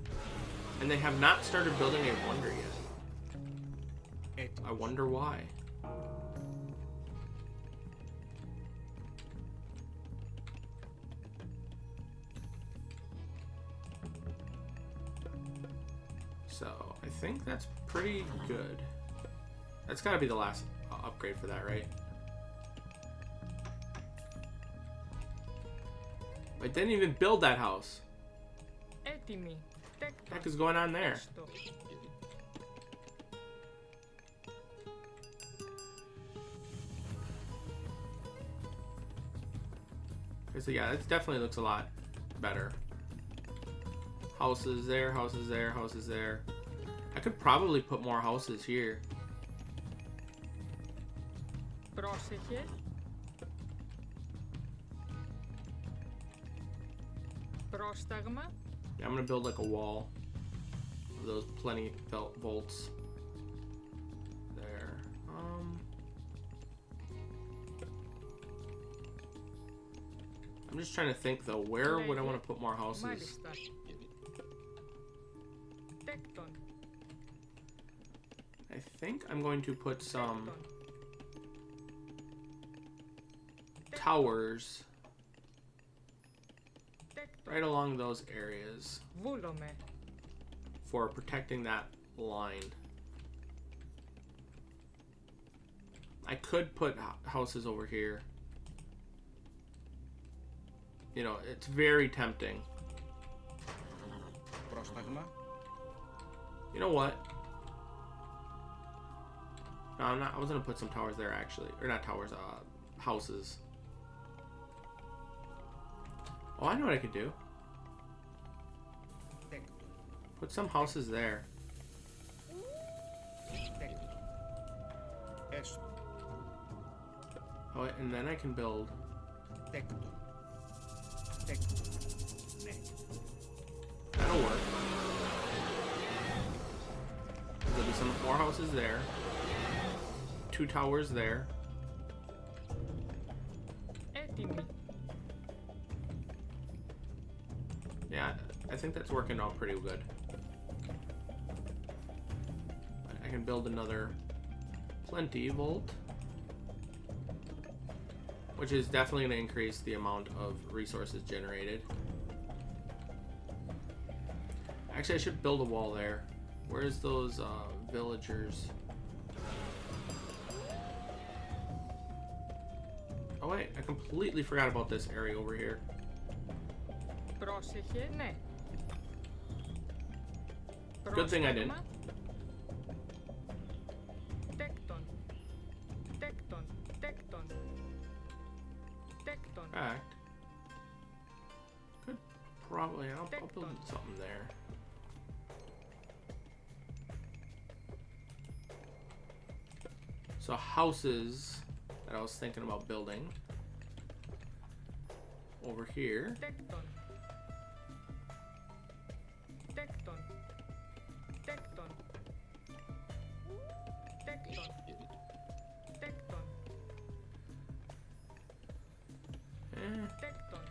And they have not started building a wonder yet. Έτοιμος. I wonder why. So, I think that's pretty good. That's gotta be the last upgrade for that, right? I didn't even build that house. Έτοιμη. What the Τέκτον. heck is going on there? Έστω. So yeah, it definitely looks a lot better. Houses there, houses there, houses there. I could probably put more houses here. Πρόσεχε. Πρόσταγμα. Yeah, I'm gonna build like a wall of those plenty volts. There. I'm just trying to think though, where would I want to put more houses? Μάλιστα. Τέκτον. I think I'm going to put some Τέκτον. towers Τέκτον. right along those areas Βούλομαι. for protecting that line. I could put houses over here. You know, it's very tempting. Πρόσταγμα. You know what? No, I'm not. I was gonna put some towers there actually, or not towers. Houses. Oh, I know what I could do. Τέκτον. Put some houses there. Τέκτον. Έστω. Oh, and then I can build. Τέκτον. Τέκτον. Ναι. That'll work. There'll be some more houses there. 2 towers there. Έτοιμη. Yeah, I think that's working out pretty good. I can build another plenty vault, which is definitely going to increase the amount of resources generated. Actually, I should build a wall there. Where's those villagers? Oh wait, I completely forgot about this area over here. Πρόσεχε, ναι. Good thing I didn't. Τέκτον. Τέκτον. Τέκτον. Τέκτον. Fact. Could probably. I'll build something there. So houses that I was thinking about building over here. Τέκτον. Τέκτον. Τέκτον. Τέκτον. Τέκτον. Τέκτον.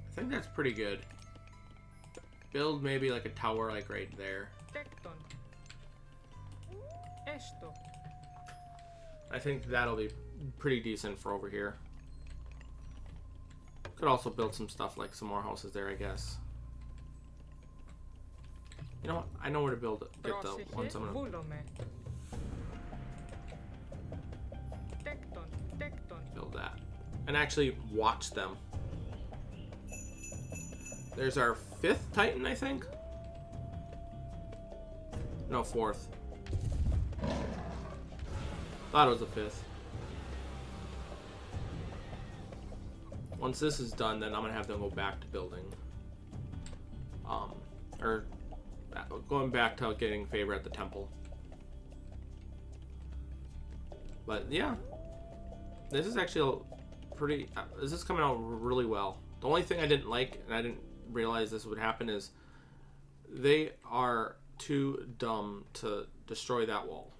I think that's pretty good. Build maybe like a tower like right there. Τέκτον. Έστω. I think that'll be pretty decent for over here. Could also build some stuff like some more houses there, I guess. You know what? I know where to build it. Get the ones I'm gonna Βούλομαι. Τέκτον. Τέκτον. build that. And actually watch them. There's our 5th Titan, I think? No, 4th. Thought it was the 5th. Once this is done, then I'm gonna have to go back to building. Or going back to getting favor at the temple. But yeah, this is actually pretty. This is coming out really well. The only thing I didn't like, and I didn't realize this would happen, is they are too dumb to destroy that wall.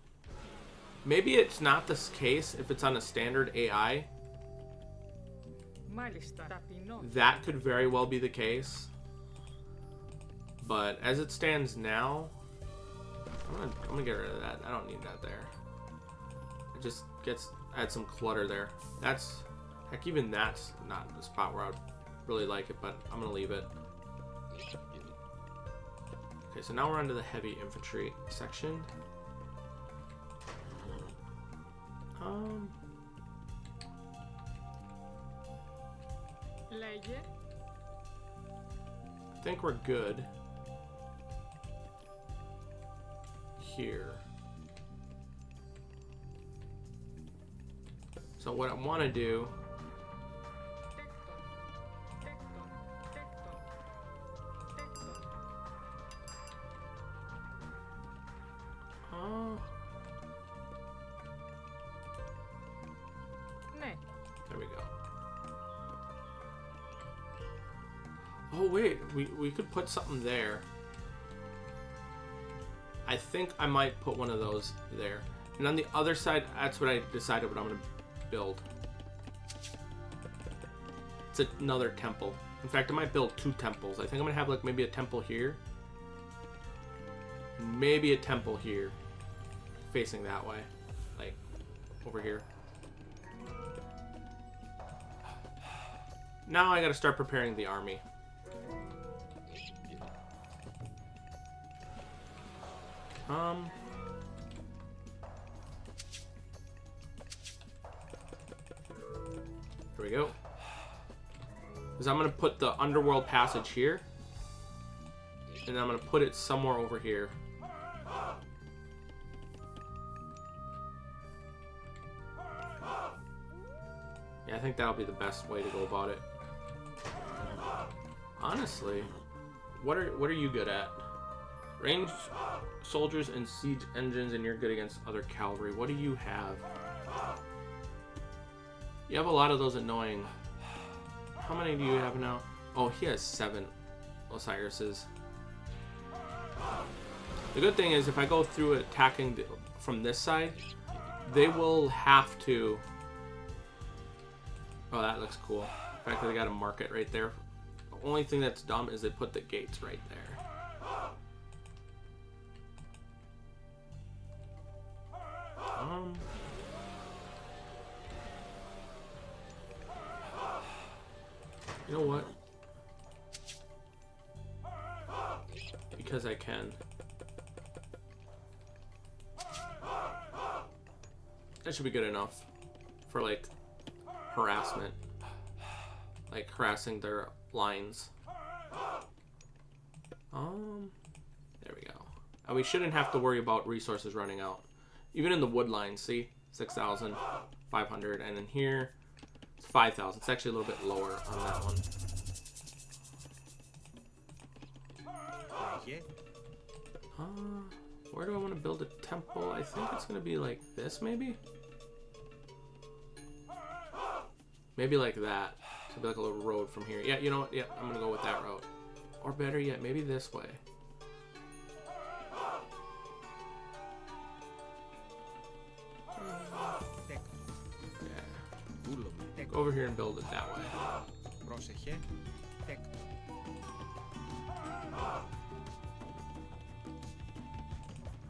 Maybe it's not this case if it's on a standard AI. Μάλιστα. Ταπεινό. That could very well be the case. But as it stands now, I'm gonna get rid of that. I don't need that there. It just add some clutter there. That's, heck, even that's not the spot where I would really like it, but I'm gonna leave it. Okay, so now we're onto the heavy infantry section. Λέγε. I think we're good here. So what I want to do, Τέκτον. Τέκτον. Τέκτον. Τέκτον. Ναι. there we go. Oh wait, we could put something there. I think I might put one of those there. And on the other side, that's what I decided what I'm going to build. It's another temple. In fact, I might build 2 temples. I think I'm going to have like maybe a temple here. Maybe a temple here. Facing that way. Like, over here. Now I gotta start preparing the army. Here we go. Because I'm gonna put the underworld passage here, and then I'm gonna put it somewhere over here. Yeah, I think that'll be the best way to go about it. Honestly, what are you good at? Ranged soldiers and siege engines, and you're good against other cavalry. What do you have? You have a lot of those annoying. How many do you have now? Oh, he has 7 Osiris's. The good thing is if I go through attacking from this side, they will have to... Oh, that looks cool. The fact that they got a market right there. The only thing that's dumb is they put the gates right there. You know what? Because I can. That should be good enough for like harassment. Like harassing their lines. There we go. And we shouldn't have to worry about resources running out. Even in the wood lines, see? 6,500. And in here, it's 5,000. It's actually a little bit lower on that one. Where do I want to build a temple? I think it's going to be like this, maybe? Maybe like that. So be like a little road from here. Yeah, you know what? Yeah, I'm going to go with that road. Or better yet, maybe this way. Yeah. Go over here and build it that way.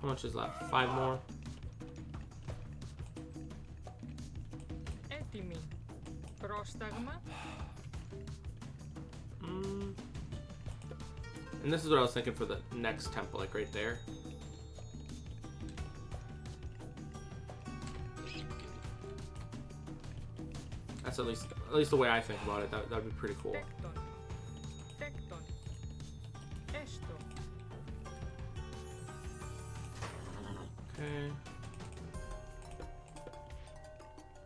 How much is left? 5 more? Έτοιμοι. Πρόσταγμα. And this is what I was thinking for the next temple, like right there. That's at least the way I think about it. That'd be pretty cool. Τέκτον. Τέκτον. Έστω. Okay.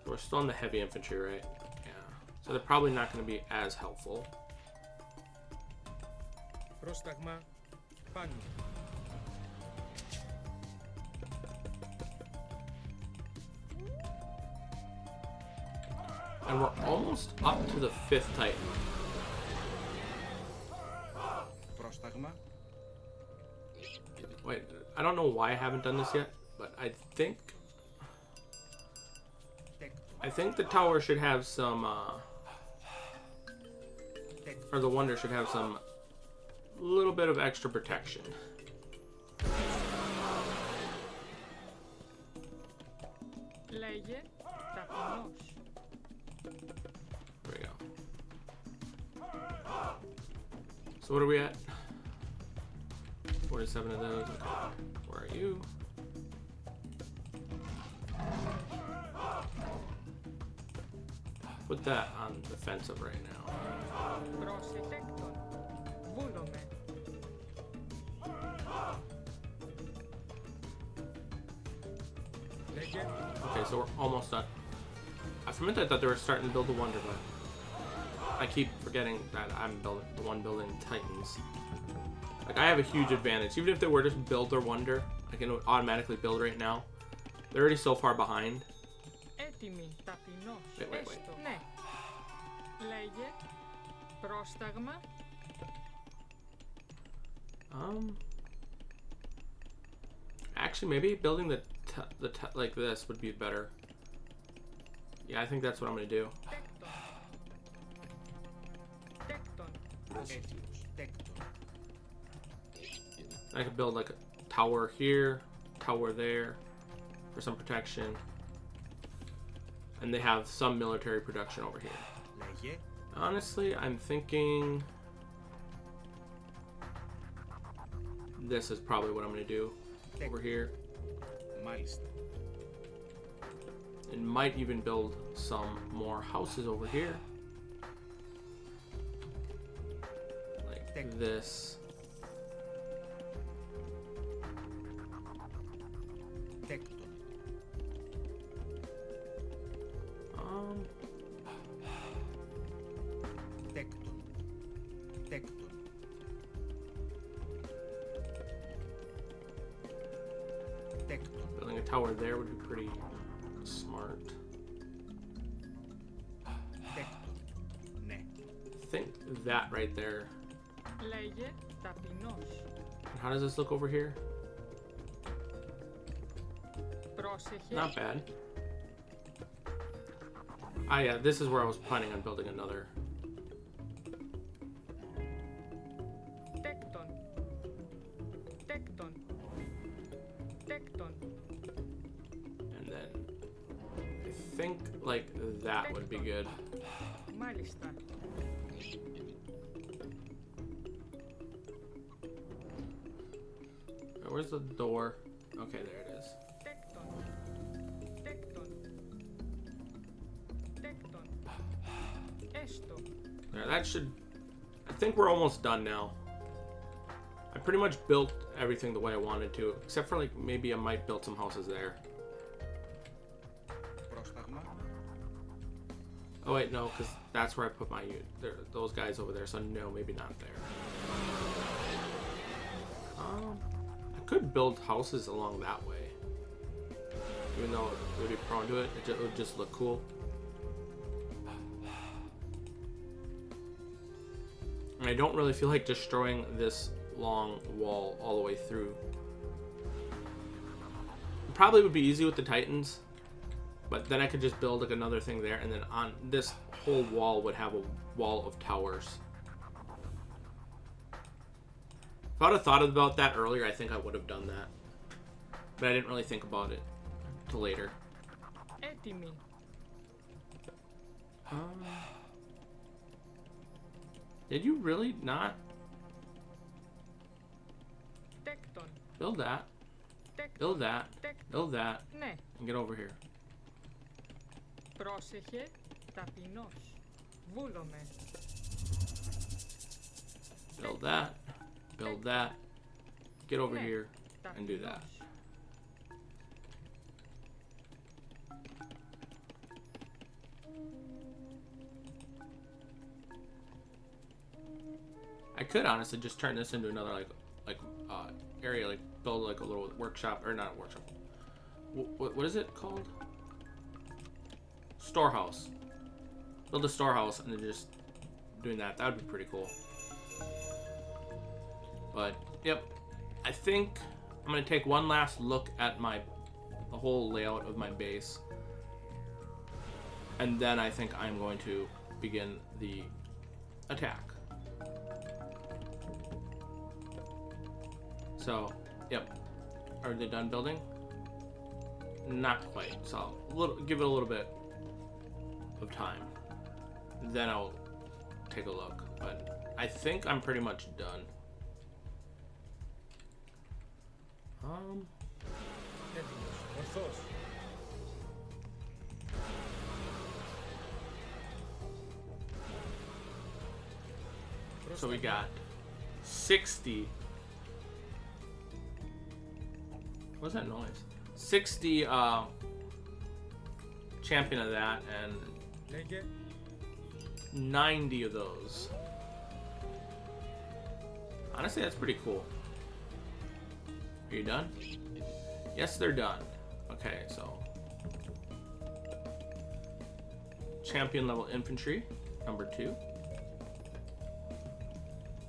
So we're still on the heavy infantry, right? Yeah. So they're probably not going to be as helpful. Πρόσταγμα πάνω. And we're almost up to the 5th Titan. Πρόσταγμα. Wait, I don't know why I haven't done this yet, but I think the tower should have some, or the wonder should have some little bit of extra protection. Λέγε ταπεινός. There we go. So what are we at? 47 of those. Okay. Where are you? Put that on defensive right now. Πρόσε τέκτον. Βούλομαι. Λέγε Okay, so we're almost done. For a minute I thought they were starting to build the wonder, but I keep forgetting that I'm the one building Titans. Like, I have a huge advantage. Even if they were to just build their wonder, I can automatically build right now. They're already so far behind. Έτοιμοι ταπεινός. Wait. Έστω. Ναι. Λέγε πρόσταγμα. Actually, maybe building like this would be better. Yeah, I think that's what I'm gonna do. Τέκτον. Τέκτον. Έτοιμος. Τέκτον. I could build like a tower here, tower there, for some protection. And they have some military production over here. Λέγε Honestly, I'm thinking this is probably what I'm going to do over here. Μάλιστα. And might even build some more houses over here. Like this. Τέκτον. Τέκτον. Τέκτον. Τέκτον. Building a tower there would be pretty smart. Τέκτον. Ναι. I think that right there. Λέγε ταπεινός. And how does this look over here? Πρόσεχε. Not bad. Ah, yeah, this is where I was planning on building another. Τέκτον. Τέκτον. Τέκτον. And then I think like that would be good. Μάλιστα. Where's the door? Okay, there it is. Τέκτον. Τέκτον. Τέκτον. Έστω. There, that should... I think we're almost done now. I pretty much built everything the way I wanted to, except for like maybe I might build some houses there. Πρόσταγμα. Oh wait, no, because that's where I put my those guys over there. So no, maybe not there. I could build houses along that way, even though it would be prone to it. It would just look cool. And I don't really feel like destroying this long wall all the way through. It probably would be easy with the Titans, but then I could just build like another thing there, and then on this whole wall would have a wall of towers. If I would have thought about that earlier, I think I would have done that. But I didn't really think about it till later. Έτοιμη. Did you really not Τέκτον. build that? Τέκτον. Build that. Τέκτον. Build that. Ναι. And get over here. Πρόσεχε ταπεινός. Βούλομαι. Build that. Build that. Get over Ναι. here and do that. Ταπεινός. I could honestly just turn this into another area, like build like a little workshop, or not a workshop. What is it called? Storehouse. Build a storehouse and then just doing that. That would be pretty cool. But yep, I think I'm gonna take one last look at the whole layout of my base, and then I think I'm going to begin the attack. So, yep. Are they done building? Not quite. So, give it a little bit of time. Then I'll take a look. But I think I'm pretty much done. Έτοιμος. Ορθός. So we got 60. What's that noise? 60 champion of that and Λέγε 90 of those. Honestly, that's pretty cool. Are you done? Yes, they're done. Okay, so champion level infantry, number 2.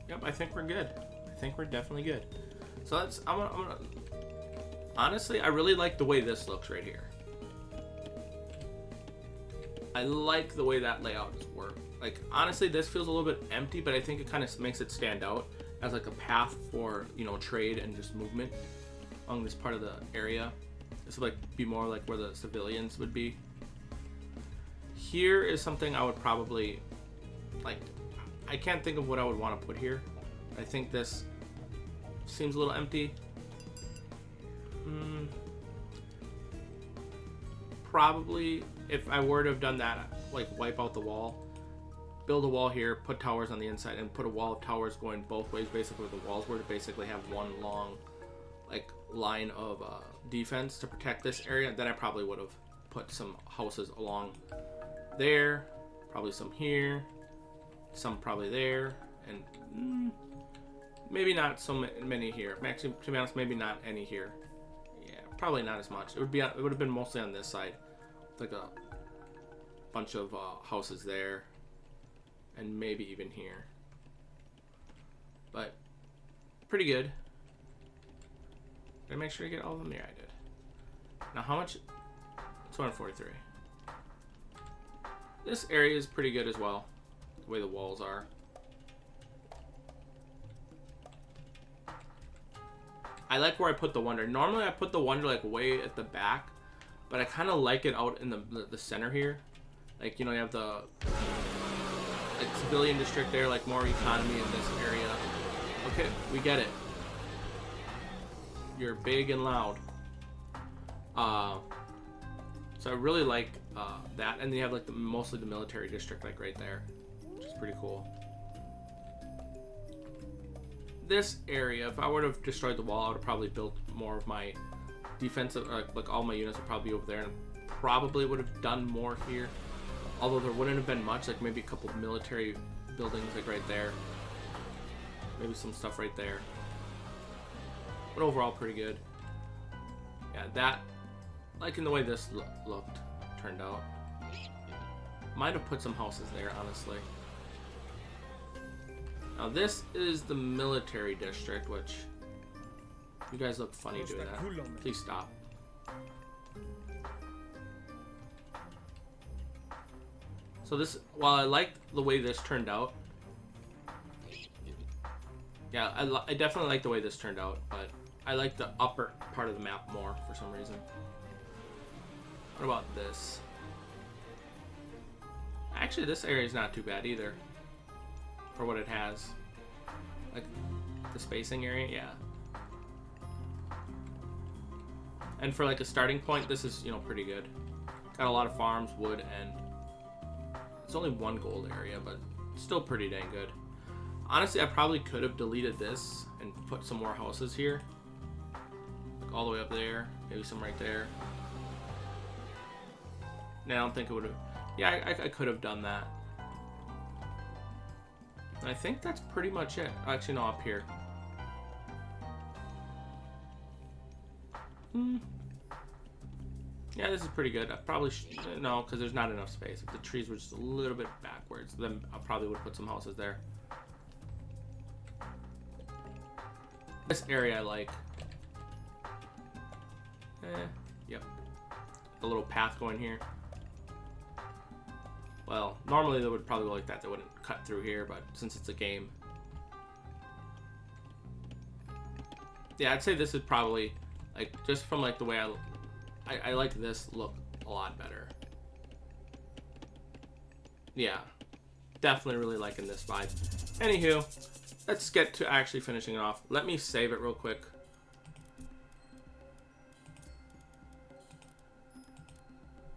Yep, I think we're good. I think we're definitely good. So I'm gonna honestly, I really like the way this looks right here. I like the way that layout works. Like, honestly, this feels a little bit empty, but I think it kind of makes it stand out as like a path for, you know, trade and just movement along this part of the area. This would like be more like where the civilians would be. Here is something I would probably like, I can't think of what I would want to put here. I think this seems a little empty. Probably, if I were to have done that, like wipe out the wall, build a wall here, put towers on the inside, and put a wall of towers going both ways, basically where the walls were, to basically have one long, like, line of defense to protect this area, then I probably would have put some houses along there, probably some here, some probably there, and maybe not so many here. Actually, to be honest, maybe not any here. Yeah, probably not as much. It would have been mostly on this side, like a bunch of houses there, and maybe even here. But pretty good. Did I make sure to get all of them? Yeah, I did. Now, how much? 243. This area is pretty good as well, the way the walls are. I like where I put the Wonder. Normally I put the Wonder like way at the back, but I kind of like it out in the center here. Like, you know, you have the like civilian district there, like more economy in this area. Okay, we get it. You're big and loud. So I really like that, and then you have like mostly the military district like right there, which is pretty cool. This area, if I would have destroyed the wall, I would have probably built more of my defensive, like all my units would probably be over there, and probably would have done more here. Although there wouldn't have been much, like maybe a couple of military buildings like right there. Maybe some stuff right there. But overall, pretty good. Yeah, that, like in the way this turned out. Might have put some houses there, honestly. Now this is the military district, which you guys look funny doing that. Please stop. So this, while I like the way this turned out, yeah, I definitely like the way this turned out, but I like the upper part of the map more for some reason. What about this? Actually, this area is not too bad either. For what it has. Like, the spacing area, yeah. And for like a starting point, this is, you know, pretty good. Got a lot of farms, wood, and it's only one gold area, but still pretty dang good. Honestly, I probably could have deleted this and put some more houses here. Like all the way up there, maybe some right there. And I don't think it would have... Yeah, I could have done that. I think that's pretty much it. Actually, no, up here. Yeah, this is pretty good. I probably no, because there's not enough space. If the trees were just a little bit backwards, then I probably would put some houses there. This area I like. Yep. The little path going here. Well, normally they would probably go like that. They wouldn't cut through here, but since it's a game. Yeah, I'd say this is probably, like, just from like the way I like this look a lot better. Yeah, definitely really liking this vibe. Anywho, let's get to actually finishing it off. Let me save it real quick.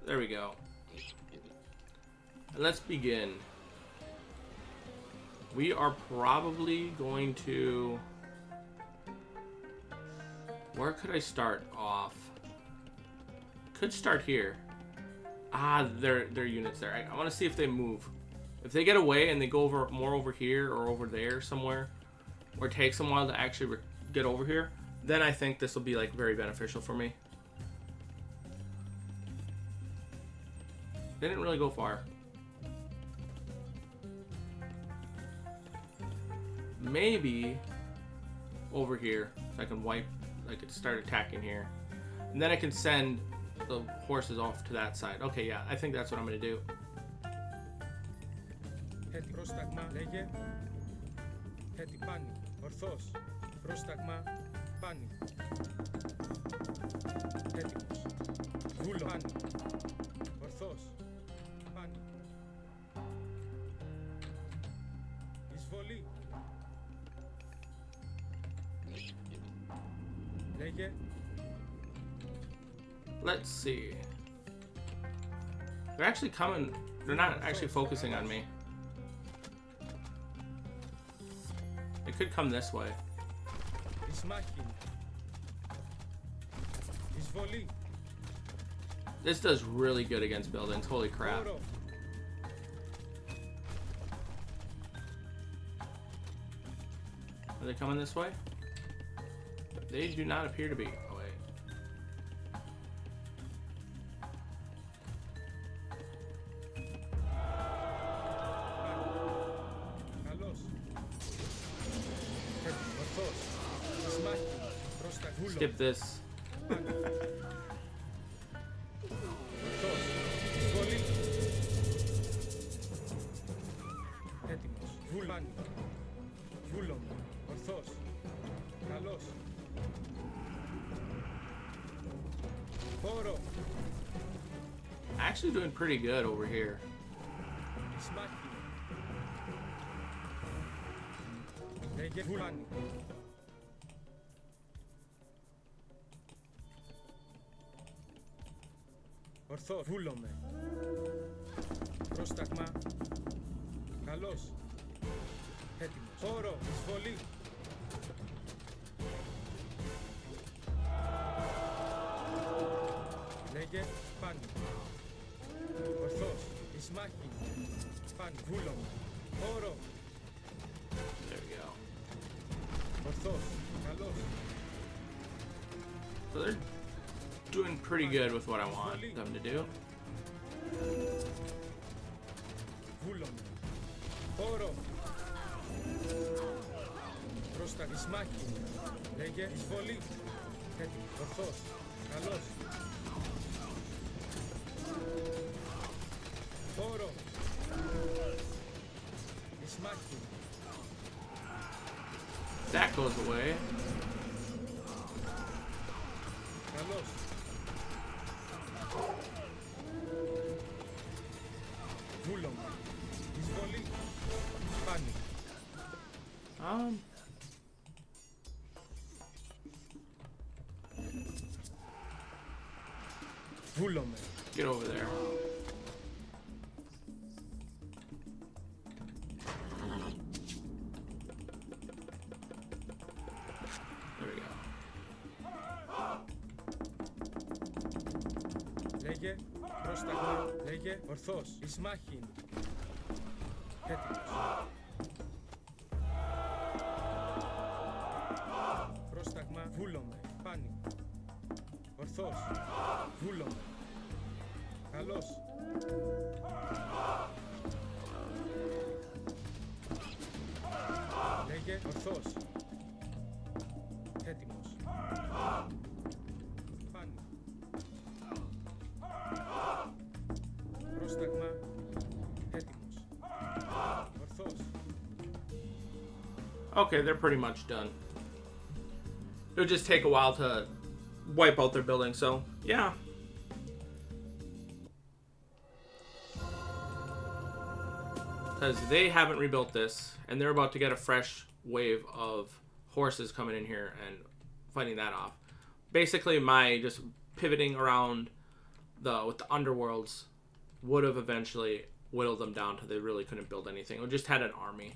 There we go. And let's begin. We are probably going to... Where could I start off? Could start here. Ah, their units there. I want to see if they move. If they get away and they go over more over here or over there somewhere, or it takes them a while to actually get over here, then I think this will be like very beneficial for me. They didn't really go far. Maybe over here, so I can wipe, I could start attacking here, and then I can send the horses off to that side. Okay, yeah, I think that's what I'm gonna do. Πρόσταγμα λέγε. Πάνι. Ορθώς. Πρόσταγμα. Πάνι. Έτοιμος. Βούλο. Πάνι. Ορθώς. Πάνι. Let's see. They're actually coming. They're not actually focusing on me. They could come this way. Eismachin. Εισβολή. This does really good against buildings. Holy crap. Όρο. Are they coming this way? They do not appear to be. Oh, wait. Καλώς. Ορθός. Εισμάχιν. Προς τα βούλο. Skip this. Ορθός. Εισβολή. Έτοιμος. Βούλαν. Βούλον. Ορθός. Καλώς. Χώρο. Actually doing pretty good over here. Εισμάχιν. Λέγε βούλαν. Ορθός. Βούλομαι. Πρόσταγμα. Καλώς. Έτοιμος. Χώρο. Εισβολή. Λέγε πάνω. Ορθός. Εισμάχιν. Πάνω. Βούλομαι. Χώρο. There we go. Ορθός. Καλώς. So they're doing pretty good with what I want them to do. Βούλομαι. Χώρο. Πρόστα. Εισμάχιν. Λέγε εισβολή. Έτοιμος. Ορθός. Καλώς. Χώρο. Εισμάχιν. That goes away. Καλώς. Βούλομαι. Εισβολή. Πάνω. Βούλομαι. Get over there. There we go. Λέγε πρόσταγμα. Λέγε ορθός. Εισμάχιν. Έτοιμος. Πρόσταγμα. Βούλομαι. Πάνι. Ορθός. Βούλομαι. Καλώς. Λέγε ορθός. Έτοιμος. Πάνι. Πρόσταγμα. Έτοιμος. Ορθός. Okay, they're pretty much done. It'll just take a while to wipe out their building, so yeah. Because they haven't rebuilt this, and they're about to get a fresh wave of horses coming in here and fighting that off. Basically, my just pivoting around with the underworlds would have eventually whittled them down to they really couldn't build anything. We just had an army,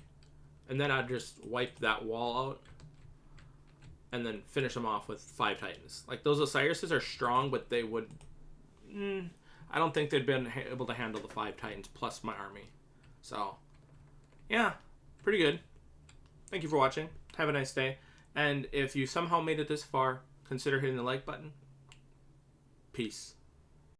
and then I'd just wipe that wall out, and then finish them off with 5 titans. Like those Osirises are strong, but they would. I don't think they'd been able to handle the 5 titans plus my army. So, yeah, pretty good. Thank you for watching. Have a nice day. And if you somehow made it this far, consider hitting the like button. Peace.